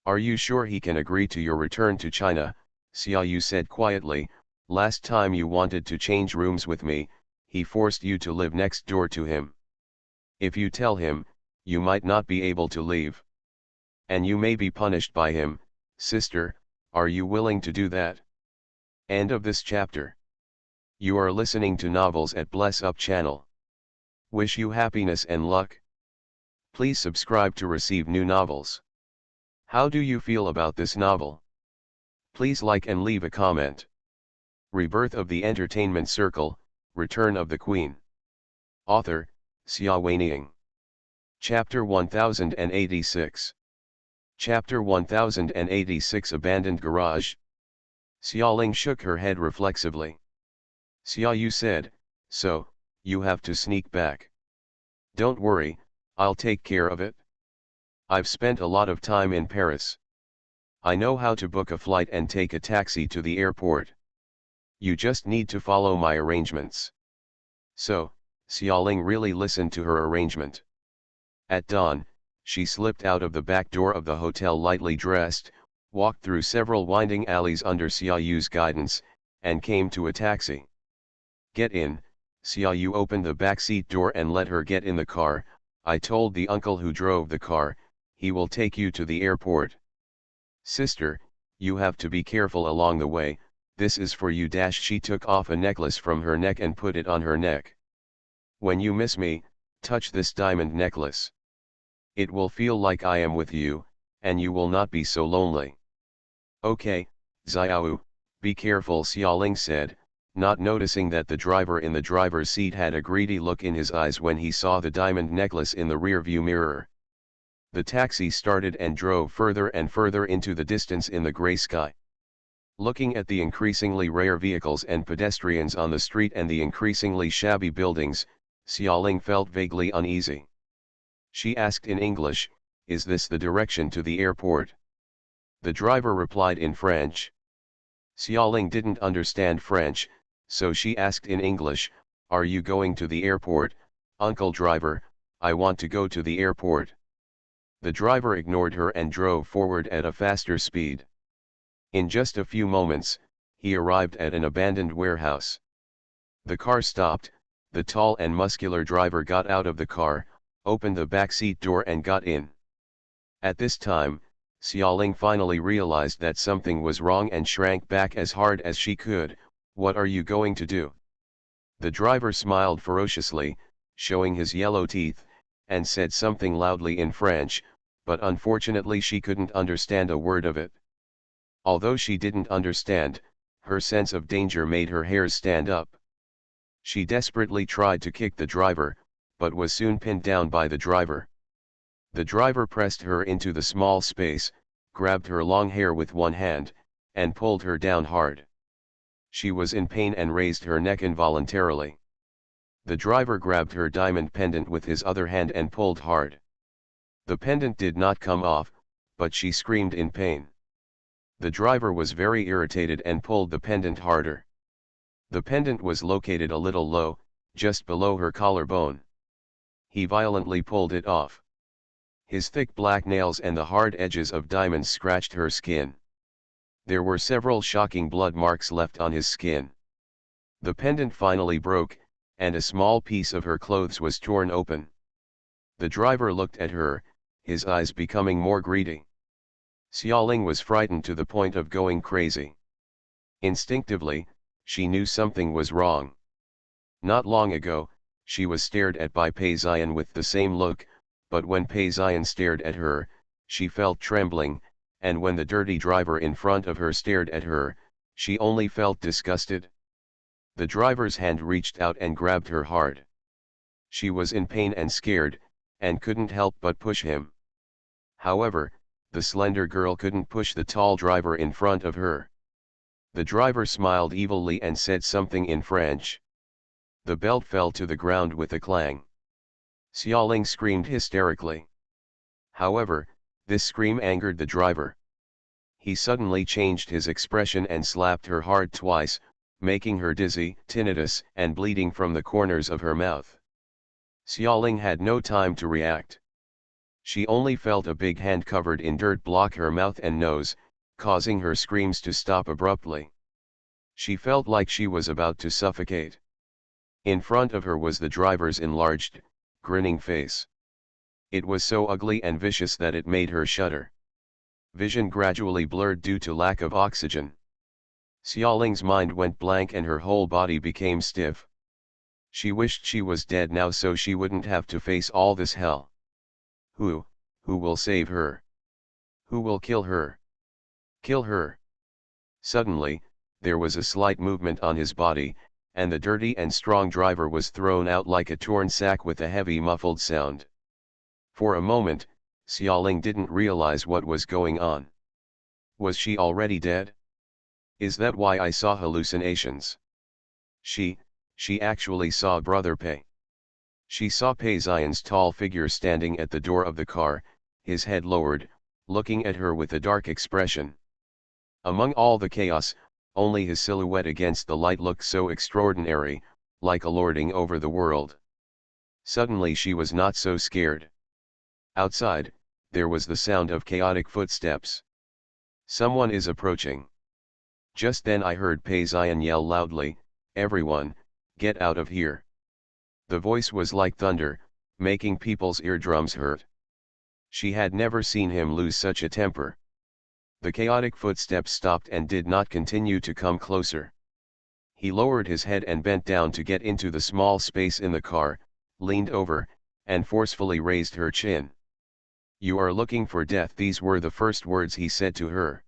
Are you sure he can agree to your return to China? Xiaoyu said quietly, last time you wanted to change rooms with me, he forced you to live next door to him. If you tell him, you might not be able to leave. And you may be punished by him. Sister, are you willing to do that? End of this chapter. You are listening to novels at Bless Up channel. Wish you happiness and luck. Please subscribe to receive new novels. How do you feel about this novel? Please like and leave a comment. Rebirth of the Entertainment Circle, Return of the Queen. Author, Xia Weining. Chapter 1086. Chapter 1086 Abandoned Garage. Xiaoling shook her head reflexively. Xiaoyu said, so, you have to sneak back. Don't worry, I'll take care of it. I've spent a lot of time in Paris. I know how to book a flight and take a taxi to the airport. You just need to follow my arrangements. So, Xiaoling really listened to her arrangement. At dawn, she slipped out of the back door of the hotel lightly dressed, walked through several winding alleys under Xiaoyu's guidance, and came to a taxi. Get in, Xiaoyu opened the back seat door and let her get in the car. I told the uncle who drove the car, he will take you to the airport. Sister, you have to be careful along the way, this is for you. She took off a necklace from her neck and put it on her neck. When you miss me, touch this diamond necklace. It will feel like I am with you, and you will not be so lonely. Okay, Xiaoyu, be careful, Xiaoling said, not noticing that the driver in the driver's seat had a greedy look in his eyes when he saw the diamond necklace in the rearview mirror. The taxi started and drove further and further into the distance in the gray sky. Looking at the increasingly rare vehicles and pedestrians on the street and the increasingly shabby buildings, Xiaoling felt vaguely uneasy. She asked in English, is this the direction to the airport? The driver replied in French. Xiaoling didn't understand French, so she asked in English, are you going to the airport? "Uncle driver, I want to go to the airport." The driver ignored her and drove forward at a faster speed. In just a few moments, he arrived at an abandoned warehouse. The car stopped, the tall and muscular driver got out of the car, opened the backseat door and got in. At this time, Xiaoling finally realized that something was wrong and shrank back as hard as she could. "What are you going to do?" The driver smiled ferociously, showing his yellow teeth, and said something loudly in French, but unfortunately she couldn't understand a word of it. Although she didn't understand, her sense of danger made her hairs stand up. She desperately tried to kick the driver, but was soon pinned down by the driver. The driver pressed her into the small space, grabbed her long hair with one hand, and pulled her down hard. She was in pain and raised her neck involuntarily. The driver grabbed her diamond pendant with his other hand and pulled hard. The pendant did not come off, but she screamed in pain. The driver was very irritated and pulled the pendant harder. The pendant was located a little low, just below her collarbone. He violently pulled it off. His thick black nails and the hard edges of diamonds scratched her skin. There were several shocking blood marks left on his skin. The pendant finally broke, and a small piece of her clothes was torn open. The driver looked at her, his eyes becoming more greedy. Xiaoling was frightened to the point of going crazy. Instinctively, she knew something was wrong. Not long ago, she was stared at by Pei Ziyan with the same look, but when Pei Ziyan stared at her, she felt trembling, and when the dirty driver in front of her stared at her, she only felt disgusted. The driver's hand reached out and grabbed her hard. She was in pain and scared, and couldn't help but push him. However, the slender girl couldn't push the tall driver in front of her. The driver smiled evilly and said something in French. The belt fell to the ground with a clang. Xiaoling screamed hysterically. However, this scream angered the driver. He suddenly changed his expression and slapped her hard twice, making her dizzy, tinnitus, and bleeding from the corners of her mouth. Xiaoling had no time to react. She only felt a big hand covered in dirt block her mouth and nose, causing her screams to stop abruptly. She felt like she was about to suffocate. In front of her was the driver's enlarged, grinning face. It was so ugly and vicious that it made her shudder. Vision gradually blurred due to lack of oxygen. Xiaoling's mind went blank and her whole body became stiff. She wished she was dead now so she wouldn't have to face all this hell. Who will save her? Who will kill her? Kill her! Suddenly, there was a slight movement on his body, and the dirty and strong driver was thrown out like a torn sack with a heavy muffled sound. For a moment, Xiaoling didn't realize what was going on. Was she already dead? Is that why I saw hallucinations? She actually saw Brother Pei. She saw Pei Ziyan's tall figure standing at the door of the car, his head lowered, looking at her with a dark expression. Among all the chaos, only his silhouette against the light looked so extraordinary, like a lording over the world. Suddenly she was not so scared. Outside, there was the sound of chaotic footsteps. Someone is approaching. Just then I heard Pei Ziyan yell loudly, "Everyone, get out of here." The voice was like thunder, making people's eardrums hurt. She had never seen him lose such a temper. The chaotic footsteps stopped and did not continue to come closer. He lowered his head and bent down to get into the small space in the car, leaned over, and forcefully raised her chin. "You are looking for death." These were the first words he said to her.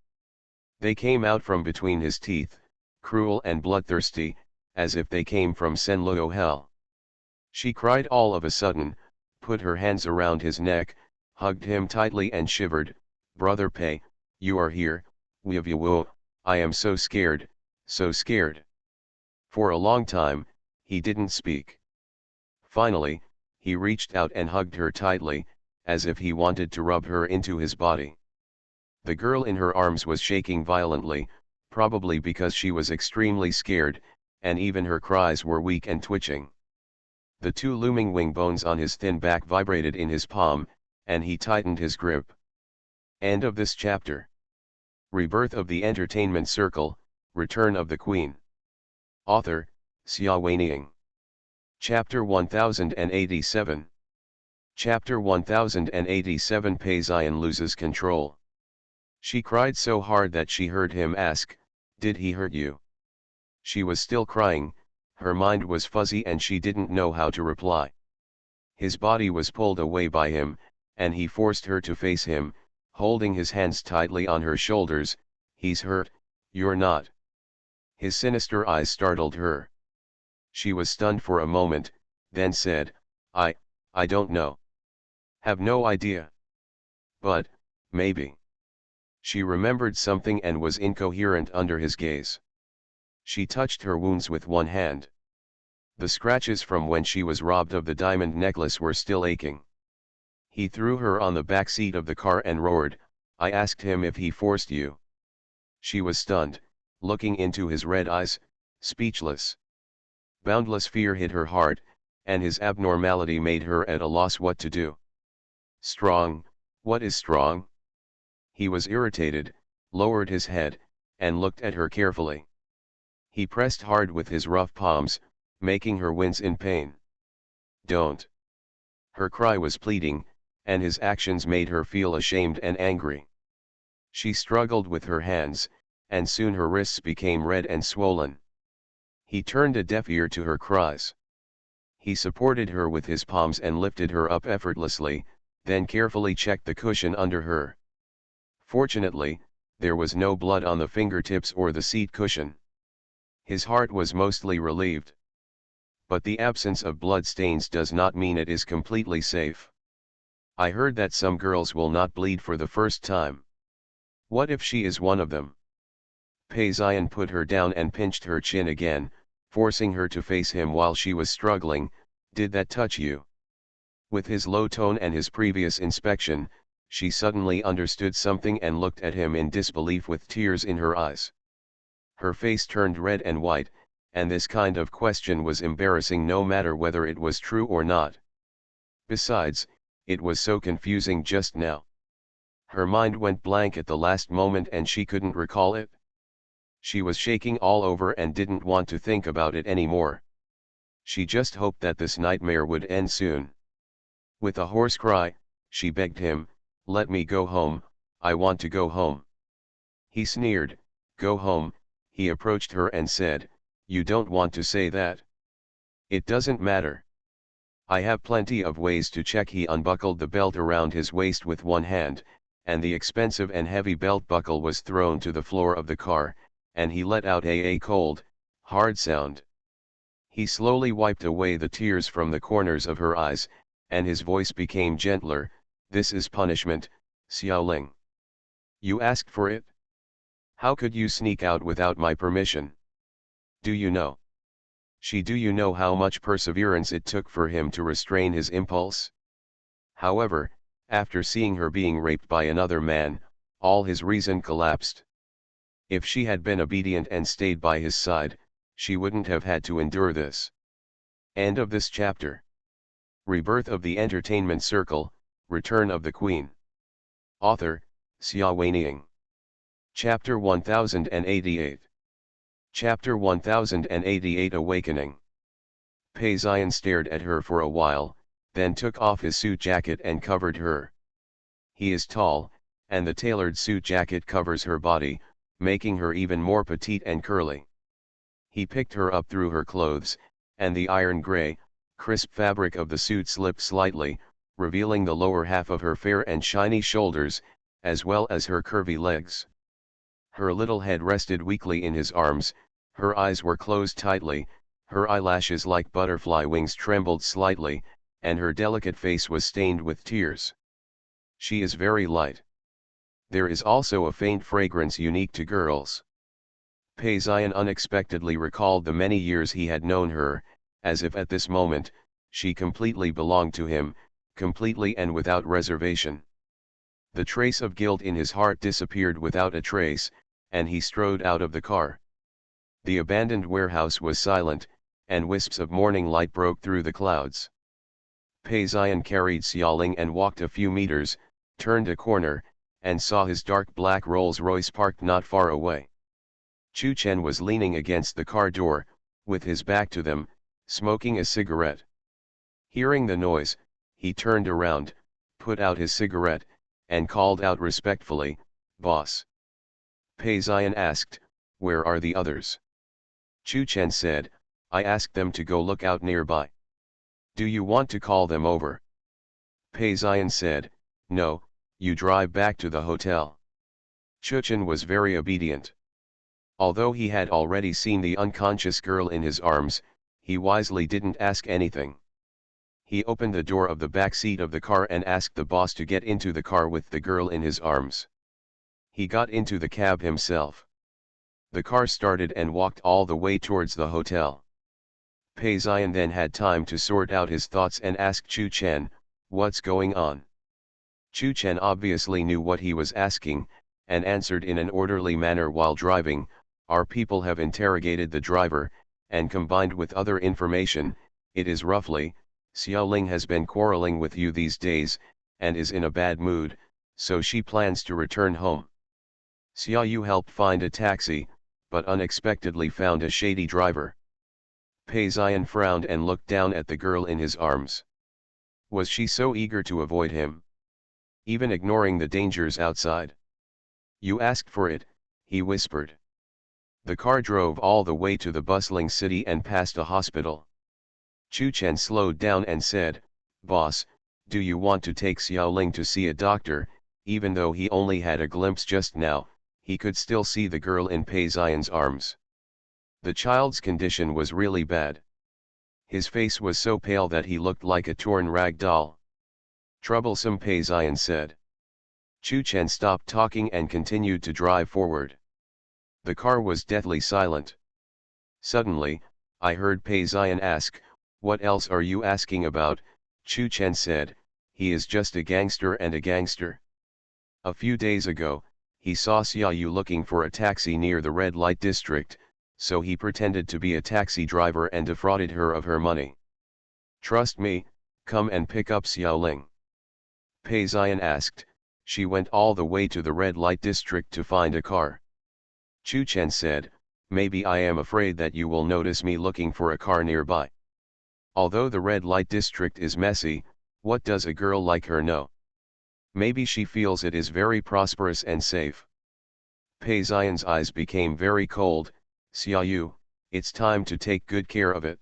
They came out from between his teeth, cruel and bloodthirsty, as if they came from Senluo hell. She cried all of a sudden, put her hands around his neck, hugged him tightly and shivered. "Brother Pei, you are here, Weevuo, I am so scared, so scared." For a long time, he didn't speak. Finally, he reached out and hugged her tightly, as if he wanted to rub her into his body. The girl in her arms was shaking violently, probably because she was extremely scared, and even her cries were weak and twitching. The two looming wing bones on his thin back vibrated in his palm, and he tightened his grip. End of this chapter. Rebirth of the Entertainment Circle, Return of the Queen. Author, Xia Weining. Chapter 1087. Chapter 1087. Pei Xian loses control. She cried so hard that she heard him ask, "Did he hurt you?" She was still crying, her mind was fuzzy and she didn't know how to reply. His body was pulled away by him, and he forced her to face him, holding his hands tightly on her shoulders. "He's hurt, you're not." His sinister eyes startled her. She was stunned for a moment, then said, I don't know. Have no idea. But, maybe. She remembered something and was incoherent under his gaze. She touched her wounds with one hand. The scratches from when she was robbed of the diamond necklace were still aching. He threw her on the back seat of the car and roared, "I asked him if he forced you." She was stunned, looking into his red eyes, speechless. Boundless fear hit her heart, and his abnormality made her at a loss what to do. "Strong, what is strong?" He was irritated, lowered his head, and looked at her carefully. He pressed hard with his rough palms, making her wince in pain. "Don't." Her cry was pleading, and his actions made her feel ashamed and angry. She struggled with her hands, and soon her wrists became red and swollen. He turned a deaf ear to her cries. He supported her with his palms and lifted her up effortlessly, then carefully checked the cushion under her. Fortunately, there was no blood on the fingertips or the seat cushion. His heart was mostly relieved. But the absence of blood stains does not mean it is completely safe. I heard that some girls will not bleed for the first time. What if she is one of them? Pei Xian put her down and pinched her chin again, forcing her to face him while she was struggling. "Did that touch you?" With his low tone and his previous inspection, she suddenly understood something and looked at him in disbelief with tears in her eyes. Her face turned red and white, and this kind of question was embarrassing no matter whether it was true or not. Besides, it was so confusing just now. Her mind went blank at the last moment and she couldn't recall it. She was shaking all over and didn't want to think about it anymore. She just hoped that this nightmare would end soon. With a hoarse cry, she begged him, "Let me go home, I want to go home." He sneered, "Go home." He approached her and said, "You don't want to say that. It doesn't matter. I have plenty of ways to check." He unbuckled the belt around his waist with one hand, and the expensive and heavy belt buckle was thrown to the floor of the car, and he let out a cold, hard sound. He slowly wiped away the tears from the corners of her eyes, and his voice became gentler. "This is punishment, Xiaoling. You asked for it? How could you sneak out without my permission? Do you know? Do you know how much perseverance it took for him to restrain his impulse? However, after seeing her being raped by another man, all his reason collapsed. If she had been obedient and stayed by his side, she wouldn't have had to endure this." End of this chapter. Rebirth of the Entertainment Circle, Return of the Queen. Author, Xia Weining. Chapter 1088. Chapter 1088. Awakening. Pei Xian stared at her for a while, then took off his suit jacket and covered her. He is tall, and the tailored suit jacket covers her body, making her even more petite and curly. He picked her up through her clothes, and the iron gray, crisp fabric of the suit slipped slightly, revealing the lower half of her fair and shiny shoulders, as well as her curvy legs. Her little head rested weakly in his arms, her eyes were closed tightly, her eyelashes like butterfly wings trembled slightly, and her delicate face was stained with tears. She is very light. There is also a faint fragrance unique to girls. Pei Xian unexpectedly recalled the many years he had known her, as if at this moment, she completely belonged to him, completely and without reservation. The trace of guilt in his heart disappeared without a trace, and he strode out of the car. The abandoned warehouse was silent, and wisps of morning light broke through the clouds. Pei Zion carried Xiaoling and walked a few meters, turned a corner, and saw his dark black Rolls-Royce parked not far away. Chu Chen was leaning against the car door, with his back to them, smoking a cigarette. Hearing the noise, he turned around, put out his cigarette, and called out respectfully, "Boss." Pei Zion asked, "Where are the others?" Chu Chen said, "I asked them to go look out nearby. Do you want to call them over?" Pei Zion said, "No, you drive back to the hotel." Chu Chen was very obedient. Although he had already seen the unconscious girl in his arms, he wisely didn't ask anything. He opened the door of the back seat of the car and asked the boss to get into the car with the girl in his arms. He got into the cab himself. The car started and walked all the way towards the hotel. Pei Zion then had time to sort out his thoughts and asked Chu Chen, "What's going on?" Chu Chen obviously knew what he was asking, and answered in an orderly manner while driving, "Our people have interrogated the driver, and combined with other information, it is roughly, Xiaoling has been quarreling with you these days, and is in a bad mood, so she plans to return home. Xiaoyu helped find a taxi, but unexpectedly found a shady driver." Pei Zion frowned and looked down at the girl in his arms. Was she so eager to avoid him? Even ignoring the dangers outside? "You asked for it," he whispered. The car drove all the way to the bustling city and past a hospital. Chu Chen slowed down and said, "Boss, do you want to take Xiaoling to see a doctor?" Even though he only had a glimpse just now, he could still see the girl in Pei Zion's arms. The child's condition was really bad. His face was so pale that he looked like a torn rag doll. "Troublesome," Pei Zion said. Chu Chen stopped talking and continued to drive forward. The car was deathly silent. Suddenly, I heard Pei Zion ask, "What else are you asking about?" Chu Chen said, "He is just a gangster and a gangster. A few days ago, he saw Xiaoyu looking for a taxi near the red light district, so he pretended to be a taxi driver and defrauded her of her money. Trust me, come and pick up Xiaoling." Pei Zion asked, "She went all the way to the red light district to find a car?" Chu Chen said, "Maybe I am afraid that you will notice me looking for a car nearby. Although the red light district is messy, what does a girl like her know? Maybe she feels it is very prosperous and safe." Pei Zion's eyes became very cold. "Xiaoyu, it's time to take good care of it."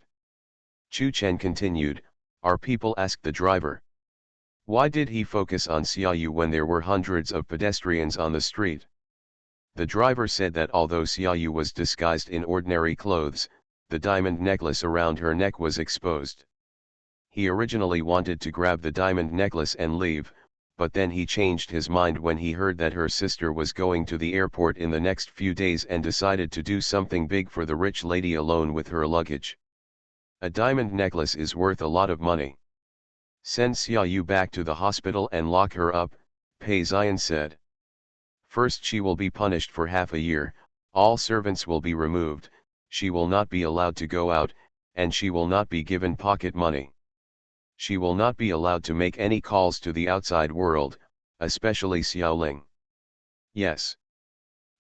Chu Chen continued, "Our people asked the driver. Why did he focus on Xiaoyu when there were hundreds of pedestrians on the street? The driver said that although Xiaoyu was disguised in ordinary clothes, the diamond necklace around her neck was exposed. He originally wanted to grab the diamond necklace and leave, but then he changed his mind when he heard that her sister was going to the airport in the next few days and decided to do something big for the rich lady alone with her luggage. A diamond necklace is worth a lot of money. Send Xiaoyu back to the hospital and lock her up," Pei Zion said. "First she will be punished for half a year, all servants will be removed, she will not be allowed to go out, and she will not be given pocket money. She will not be allowed to make any calls to the outside world, especially Xiaoling. Yes.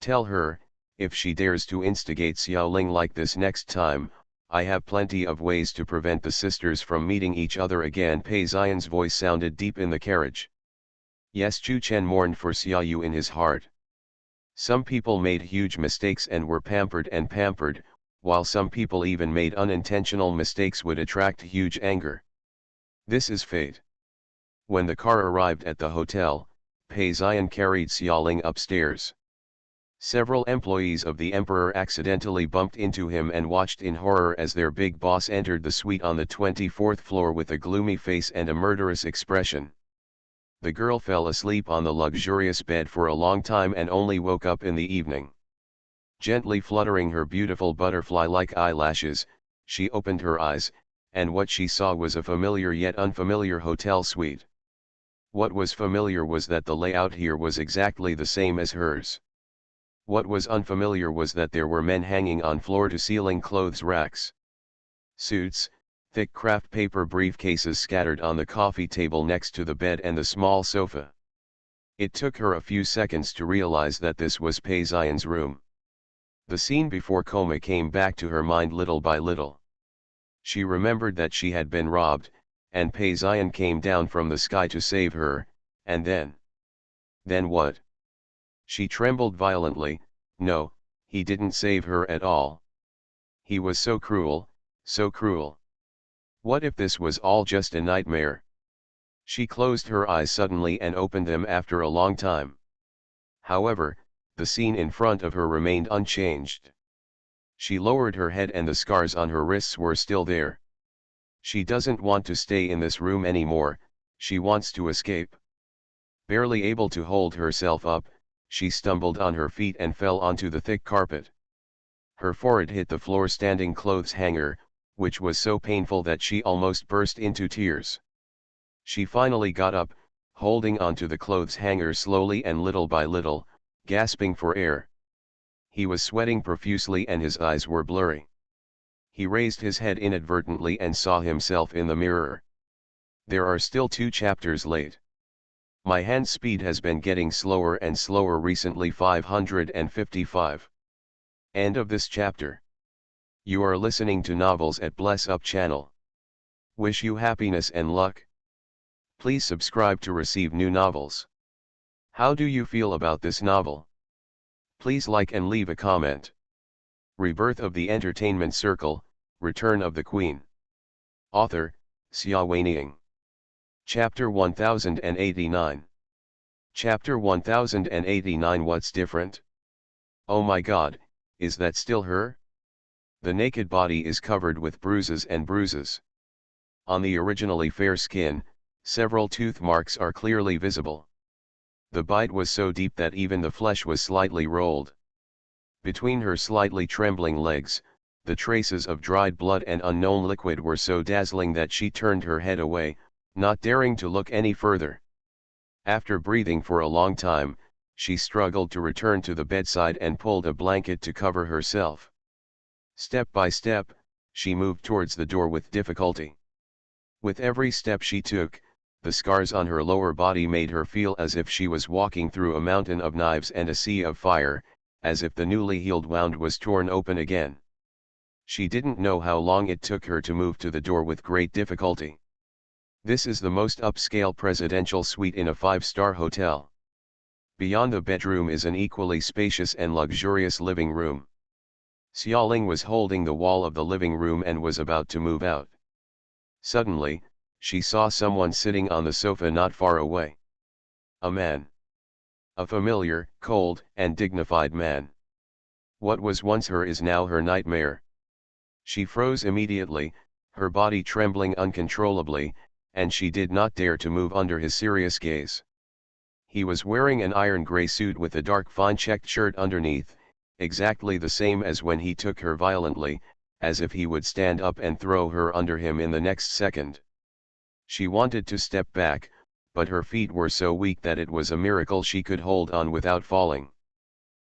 Tell her, if she dares to instigate Xiaoling like this next time, I have plenty of ways to prevent the sisters from meeting each other again." Pei Zion's voice sounded deep in the carriage. Yes, Chu Chen mourned for Xiaoyu in his heart. Some people made huge mistakes and were pampered, while some people even made unintentional mistakes would attract huge anger. This is fate. When the car arrived at the hotel, Pei Zion carried Xiaoling upstairs. Several employees of the emperor accidentally bumped into him and watched in horror as their big boss entered the suite on the 24th floor with a gloomy face and a murderous expression. The girl fell asleep on the luxurious bed for a long time and only woke up in the evening. Gently fluttering her beautiful butterfly-like eyelashes, she opened her eyes, and what she saw was a familiar yet unfamiliar hotel suite. What was familiar was that the layout here was exactly the same as hers. What was unfamiliar was that there were men hanging on floor-to-ceiling clothes racks. Suits, thick craft paper briefcases scattered on the coffee table next to the bed and the small sofa. It took her a few seconds to realize that this was Pei Xian's room. The scene before coma came back to her mind little by little. She remembered that she had been robbed, and Pei Xian came down from the sky to save her, and then... Then what? She trembled violently. No, he didn't save her at all. He was so cruel, so cruel. What if this was all just a nightmare? She closed her eyes suddenly and opened them after a long time. However, the scene in front of her remained unchanged. She lowered her head and the scars on her wrists were still there. She doesn't want to stay in this room anymore, she wants to escape. Barely able to hold herself up, she stumbled on her feet and fell onto the thick carpet. Her forehead hit the floor-standing clothes hanger, which was so painful that she almost burst into tears. She finally got up, holding onto the clothes hanger slowly and little by little, gasping for air. He was sweating profusely and his eyes were blurry. He raised his head inadvertently and saw himself in the mirror. There are still 2 chapters late. My hand speed has been getting slower and slower recently. 555. End of this chapter. You are listening to Novels at Bless Up channel. Wish you happiness and luck. Please subscribe to receive new novels. How do you feel about this novel? Please like and leave a comment. Rebirth of the Entertainment Circle, Return of the Queen. Author, Xia Weining. Chapter 1089. Chapter 1089. What's different? Oh my God, is that still her? The naked body is covered with bruises and bruises. On the originally fair skin, several tooth marks are clearly visible. The bite was so deep that even the flesh was slightly rolled. Between her slightly trembling legs, the traces of dried blood and unknown liquid were so dazzling that she turned her head away, not daring to look any further. After breathing for a long time, she struggled to return to the bedside and pulled a blanket to cover herself. Step by step, she moved towards the door with difficulty. With every step she took, the scars on her lower body made her feel as if she was walking through a mountain of knives and a sea of fire, as if the newly healed wound was torn open again. She didn't know how long it took her to move to the door with great difficulty. This is the most upscale presidential suite in a 5-star hotel. Beyond the bedroom is an equally spacious and luxurious living room. Xiaoling was holding the wall of the living room and was about to move out. Suddenly, she saw someone sitting on the sofa not far away. A man. A familiar, cold, and dignified man. What was once her is now her nightmare. She froze immediately, her body trembling uncontrollably, and she did not dare to move under his serious gaze. He was wearing an iron gray suit with a dark fine checked shirt underneath, exactly the same as when he took her violently, as if he would stand up and throw her under him in the next second. She wanted to step back, but her feet were so weak that it was a miracle she could hold on without falling.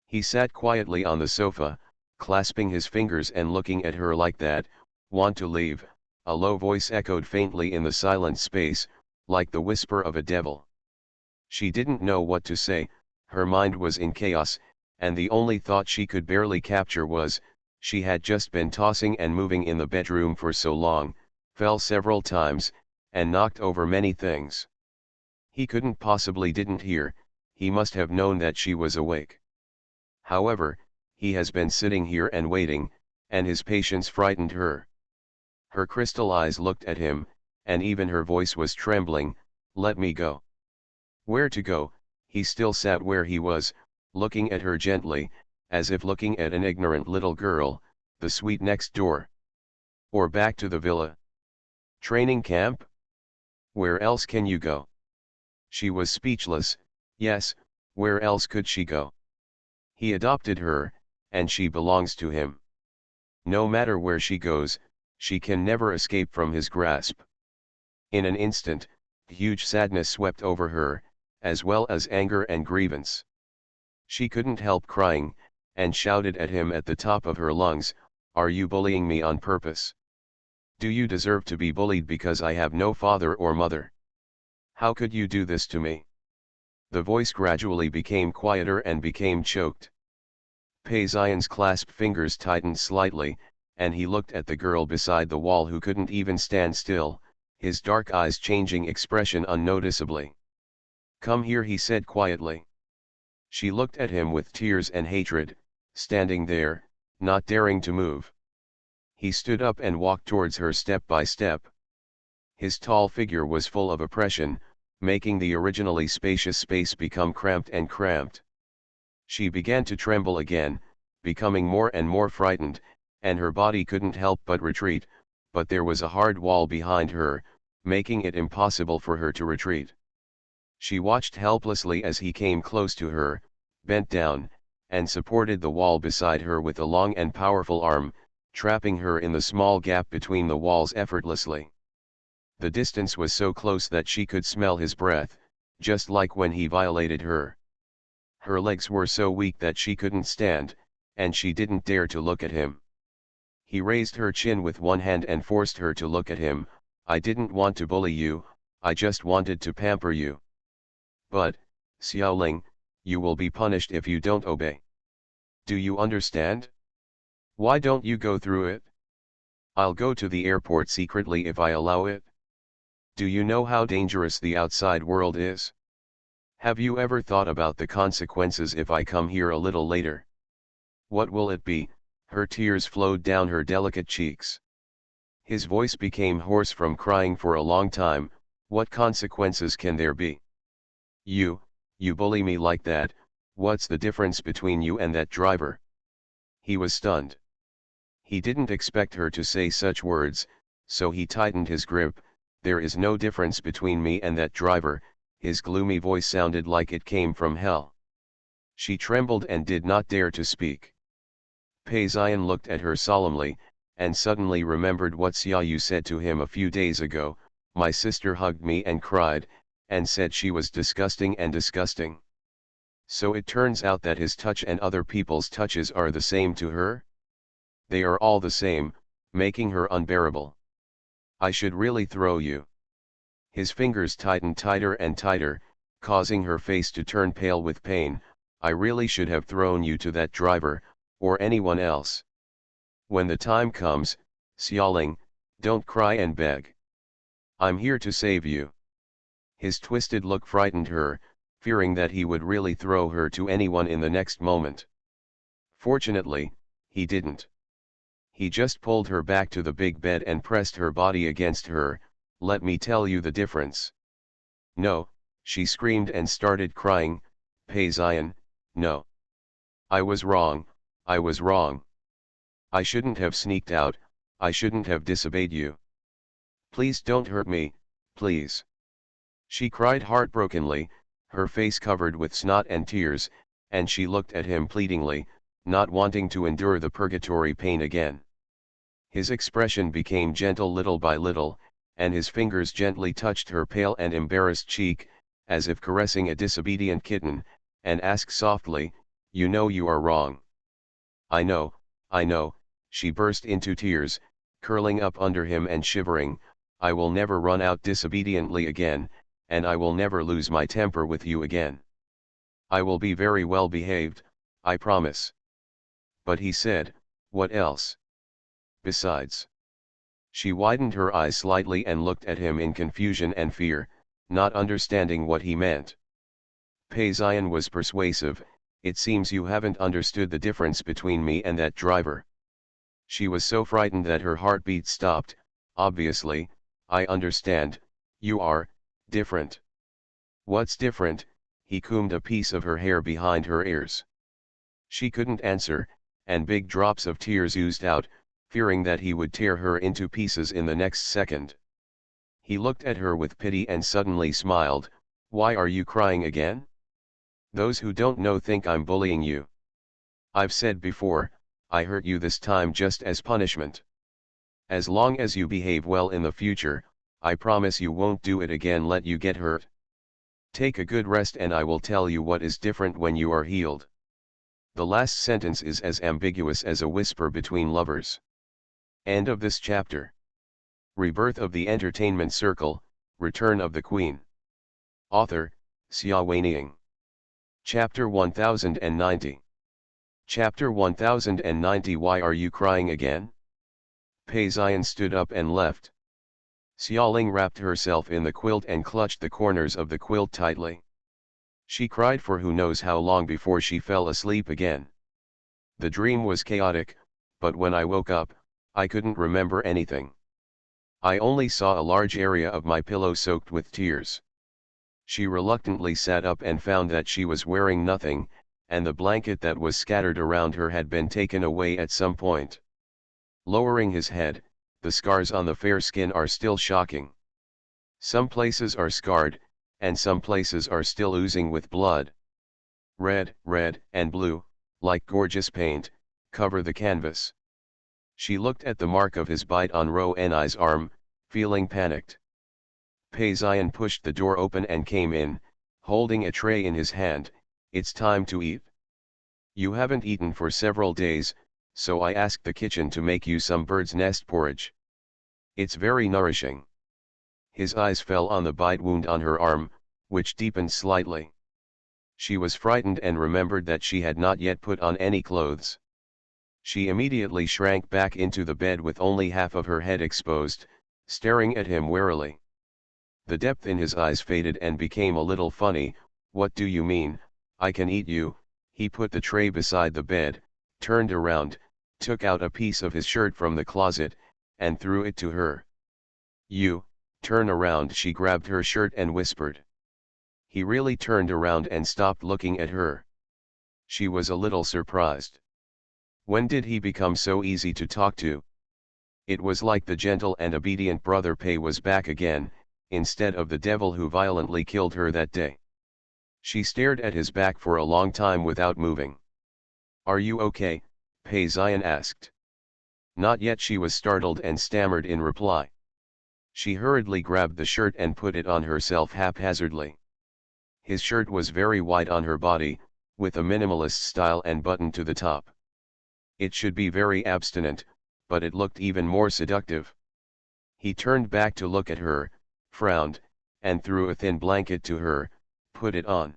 He sat quietly on the sofa, clasping his fingers and looking at her like that. Want to leave? A low voice echoed faintly in the silent space, like the whisper of a devil. She didn't know what to say, her mind was in chaos, and the only thought she could barely capture was, she had just been tossing and moving in the bedroom for so long, fell several times, and knocked over many things. He couldn't possibly didn't hear, he must have known that she was awake. However, he has been sitting here and waiting, and his patience frightened her. Her crystal eyes looked at him, and even her voice was trembling. Let me go. Where to go? He still sat where he was, looking at her gently, as if looking at an ignorant little girl. The suite next door. Or back to the villa. Training camp? Where else can you go? She was speechless. Yes, where else could she go? He adopted her, and she belongs to him. No matter where she goes, she can never escape from his grasp. In an instant, huge sadness swept over her, as well as anger and grievance. She couldn't help crying, and shouted at him at the top of her lungs, "Are you bullying me on purpose? Do you deserve to be bullied because I have no father or mother? How could you do this to me? The voice gradually became quieter and became choked. Peizian's clasped fingers tightened slightly, and he looked at the girl beside the wall who couldn't even stand still, his dark eyes changing expression unnoticeably. Come here, he said quietly. She looked at him with tears and hatred, standing there, not daring to move. He stood up and walked towards her step by step. His tall figure was full of oppression, making the originally spacious space become cramped and cramped. She began to tremble again, becoming more and more frightened, and her body couldn't help but retreat, but there was a hard wall behind her, making it impossible for her to retreat. She watched helplessly as he came close to her, bent down, and supported the wall beside her with a long and powerful arm, trapping her in the small gap between the walls effortlessly. The distance was so close that she could smell his breath, just like when he violated her. Her legs were so weak that she couldn't stand, and she didn't dare to look at him. He raised her chin with one hand and forced her to look at him. I didn't want to bully you, I just wanted to pamper you. But, Xiaoling, you will be punished if you don't obey. Do you understand? Why don't you go through it? I'll go to the airport secretly if I allow it. Do you know how dangerous the outside world is? Have you ever thought about the consequences if I come here a little later? What will it be? Her tears flowed down her delicate cheeks. His voice became hoarse from crying for a long time. What consequences can there be? You bully me like that, what's the difference between you and that driver? He was stunned. He didn't expect her to say such words, so he tightened his grip. There is no difference between me and that driver. His gloomy voice sounded like it came from hell. She trembled and did not dare to speak. Peizian looked at her solemnly, and suddenly remembered what Xiaoyu said to him a few days ago. My sister hugged me and cried, and said she was disgusting and disgusting. So it turns out that his touch and other people's touches are the same to her? They are all the same, making her unbearable. I should really throw you. His fingers tightened tighter and tighter, causing her face to turn pale with pain. I really should have thrown you to that driver, or anyone else. When the time comes, Xiaoling, don't cry and beg. I'm here to save you. His twisted look frightened her, fearing that he would really throw her to anyone in the next moment. Fortunately, he didn't. He just pulled her back to the big bed and pressed her body against her. Let me tell you the difference. No, she screamed and started crying. Peizian, no. I was wrong, I was wrong. I shouldn't have sneaked out, I shouldn't have disobeyed you. Please don't hurt me, please. She cried heartbrokenly, her face covered with snot and tears, and she looked at him pleadingly, not wanting to endure the purgatory pain again. His expression became gentle little by little, and his fingers gently touched her pale and embarrassed cheek, as if caressing a disobedient kitten, and asked softly, you know you are wrong. I know, she burst into tears, curling up under him and shivering. I will never run out disobediently again, and I will never lose my temper with you again. I will be very well behaved, I promise. But he said, what else? Besides. She widened her eyes slightly and looked at him in confusion and fear, not understanding what he meant. Peizian was persuasive. It seems you haven't understood the difference between me and that driver. She was so frightened that her heartbeat stopped. Obviously, I understand, you are different. What's different? He combed a piece of her hair behind her ears. She couldn't answer, and big drops of tears oozed out, fearing that he would tear her into pieces in the next second. He looked at her with pity and suddenly smiled. Why are you crying again? Those who don't know think I'm bullying you. I've said before, I hurt you this time just as punishment. As long as you behave well in the future, I promise you won't do it again. Let you get hurt. Take a good rest and I will tell you what is different when you are healed. The last sentence is as ambiguous as a whisper between lovers. End of this chapter. Rebirth of the Entertainment Circle, Return of the Queen. Author, Sci-fi. Chapter 1090. Chapter 1090. Why are you crying again? Pei Xian stood up and left. Xiaoling wrapped herself in the quilt and clutched the corners of the quilt tightly. She cried for who knows how long before she fell asleep again. The dream was chaotic, but when I woke up, I couldn't remember anything. I only saw a large area of my pillow soaked with tears. She reluctantly sat up and found that she was wearing nothing, and the blanket that was scattered around her had been taken away at some point. Lowering his head, the scars on the fair skin are still shocking. Some places are scarred, and some places are still oozing with blood. Red, and blue, like gorgeous paint, cover the canvas. She looked at the mark of his bite on Ro Ni's arm, feeling panicked. Pei Xian pushed the door open and came in, holding a tray in his hand. It's time to eat. You haven't eaten for several days, so I asked the kitchen to make you some bird's nest porridge. It's very nourishing. His eyes fell on the bite wound on her arm, which deepened slightly. She was frightened and remembered that she had not yet put on any clothes. She immediately shrank back into the bed with only half of her head exposed, staring at him warily. The depth in his eyes faded and became a little funny. What do you mean, I can eat you? He put the tray beside the bed, turned around, took out a piece of his shirt from the closet, and threw it to her. You, turn around. She grabbed her shirt and whispered. He really turned around and stopped looking at her. She was a little surprised. When did he become so easy to talk to? It was like the gentle and obedient brother Pei was back again, instead of the devil who violently killed her that day. She stared at his back for a long time without moving. Are you okay? Pei Xian asked. Not yet. She was startled and stammered in reply. She hurriedly grabbed the shirt and put it on herself haphazardly. His shirt was very wide on her body, with a minimalist style and button to the top. It should be very abstinent, but it looked even more seductive. He turned back to look at her, frowned, and threw a thin blanket to her. Put it on.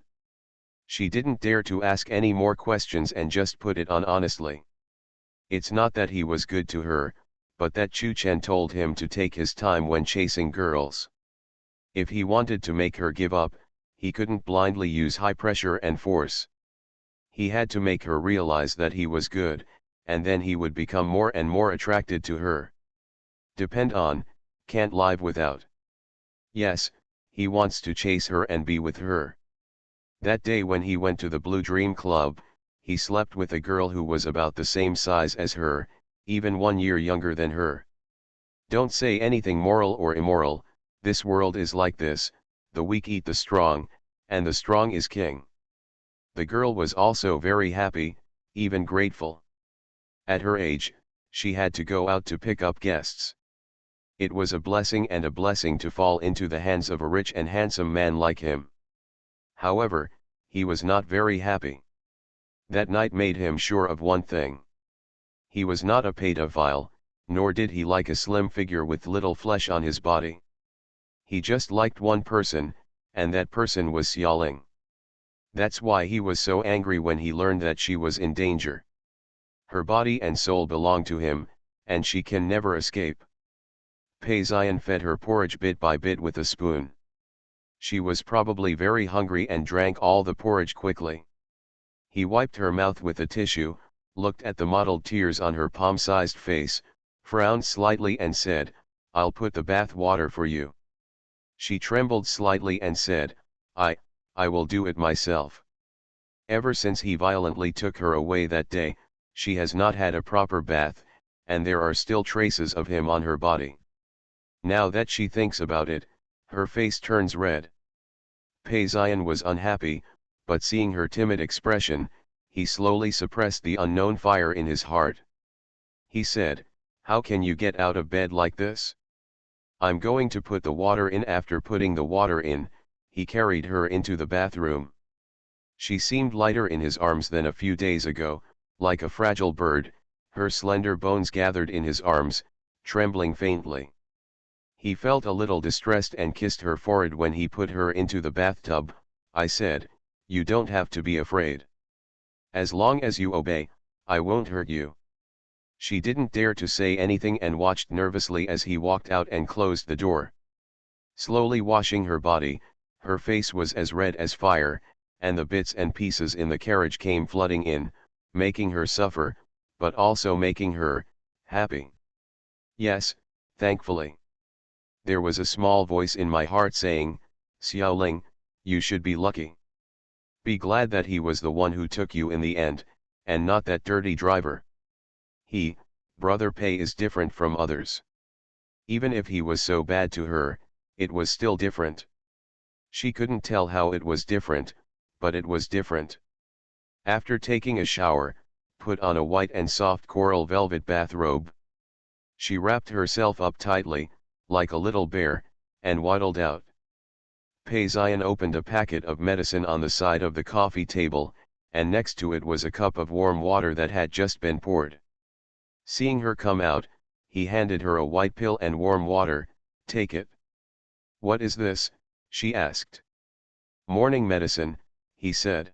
She didn't dare to ask any more questions and just put it on honestly. It's not that he was good to her, but that Chu Chen told him to take his time when chasing girls. If he wanted to make her give up, he couldn't blindly use high pressure and force. He had to make her realize that he was good, and then he would become more and more attracted to her. Depend on, can't live without. Yes, he wants to chase her and be with her. That day when he went to the Blue Dream Club, he slept with a girl who was about the same size as her, even 1 year younger than her. Don't say anything moral or immoral. This world is like this, the weak eat the strong, and the strong is king. The girl was also very happy, even grateful. At her age, she had to go out to pick up guests. It was a blessing and a blessing to fall into the hands of a rich and handsome man like him. However, he was not very happy. That night made him sure of one thing. He was not a pedophile, nor did he like a slim figure with little flesh on his body. He just liked one person, and that person was Xiaoling. That's why he was so angry when he learned that she was in danger. Her body and soul belong to him, and she can never escape. Pei Xian fed her porridge bit by bit with a spoon. She was probably very hungry and drank all the porridge quickly. He wiped her mouth with a tissue, looked at the mottled tears on her palm-sized face, frowned slightly and said, I'll put the bath water for you. She trembled slightly and said, I will do it myself. Ever since he violently took her away that day, she has not had a proper bath, and there are still traces of him on her body. Now that she thinks about it, her face turns red. Pei Xian was unhappy, but seeing her timid expression, he slowly suppressed the unknown fire in his heart. He said, How can you get out of bed like this? I'm going to put the water in. After putting the water in, he carried her into the bathroom. She seemed lighter in his arms than a few days ago, like a fragile bird, her slender bones gathered in his arms, trembling faintly. He felt a little distressed and kissed her forehead when he put her into the bathtub. I said, "You don't have to be afraid. As long as you obey, I won't hurt you." She didn't dare to say anything and watched nervously as he walked out and closed the door. Slowly washing her body, her face was as red as fire, and the bits and pieces in the carriage came flooding in, making her suffer, but also making her happy. Yes, thankfully. There was a small voice in my heart saying, "Xiaoling, you should be lucky. Be glad that he was the one who took you in the end, and not that dirty driver. He, Brother Pei, is different from others. Even if he was so bad to her, it was still different." She couldn't tell how it was different, but it was different. After taking a shower, put on a white and soft coral velvet bathrobe. She wrapped herself up tightly, like a little bear, and waddled out. Pei Ziyan opened a packet of medicine on the side of the coffee table, and next to it was a cup of warm water that had just been poured. Seeing her come out, he handed her a white pill and warm water. "Take it." "What is this?" she asked. "Morning medicine," he said.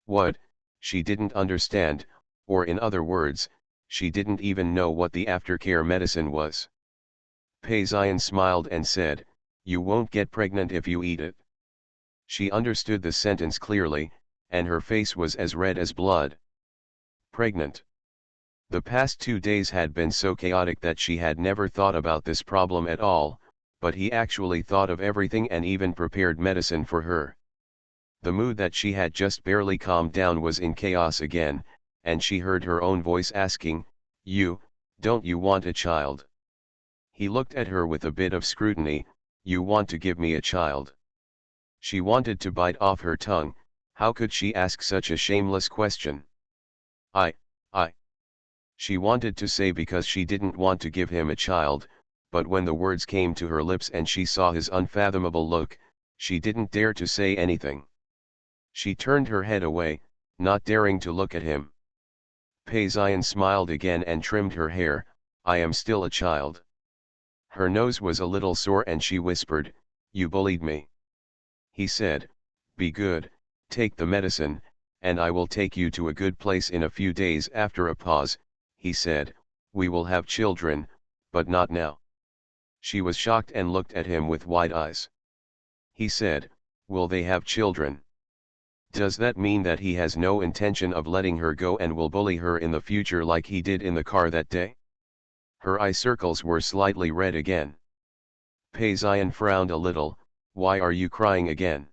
What? She didn't understand, or in other words, she didn't even know what the aftercare medicine was. Pei Ziyan smiled and said, "You won't get pregnant if you eat it." She understood the sentence clearly, and her face was as red as blood. Pregnant. The past 2 days had been so chaotic that she had never thought about this problem at all, but he actually thought of everything and even prepared medicine for her. The mood that she had just barely calmed down was in chaos again, and she heard her own voice asking, Don't you want a child?" He looked at her with a bit of scrutiny. "You want to give me a child?" She wanted to bite off her tongue. How could she ask such a shameless question? I. She wanted to say because she didn't want to give him a child, but when the words came to her lips and she saw his unfathomable look, she didn't dare to say anything. She turned her head away, not daring to look at him. Pei Ziyan smiled again and trimmed her hair. "I am still a child." Her nose was a little sore and she whispered, "You bullied me." He said, "Be good, take the medicine, and I will take you to a good place in a few days." After a pause, he said, "We will have children, but not now." She was shocked and looked at him with wide eyes. He said, "Will they have children? Does that mean that he has no intention of letting her go and will bully her in the future like he did in the car that day?" Her eye circles were slightly red again. Pei Ziyan frowned a little. "Why are you crying again?"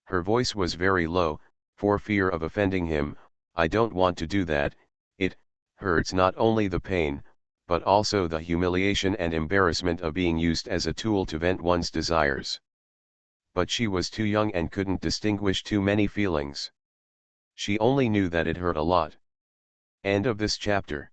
Her voice was very low, for fear of offending him. "I don't want to do that. It hurts not only the pain, but also the humiliation and embarrassment of being used as a tool to vent one's desires." But she was too young and couldn't distinguish too many feelings. She only knew that it hurt a lot. End of this chapter.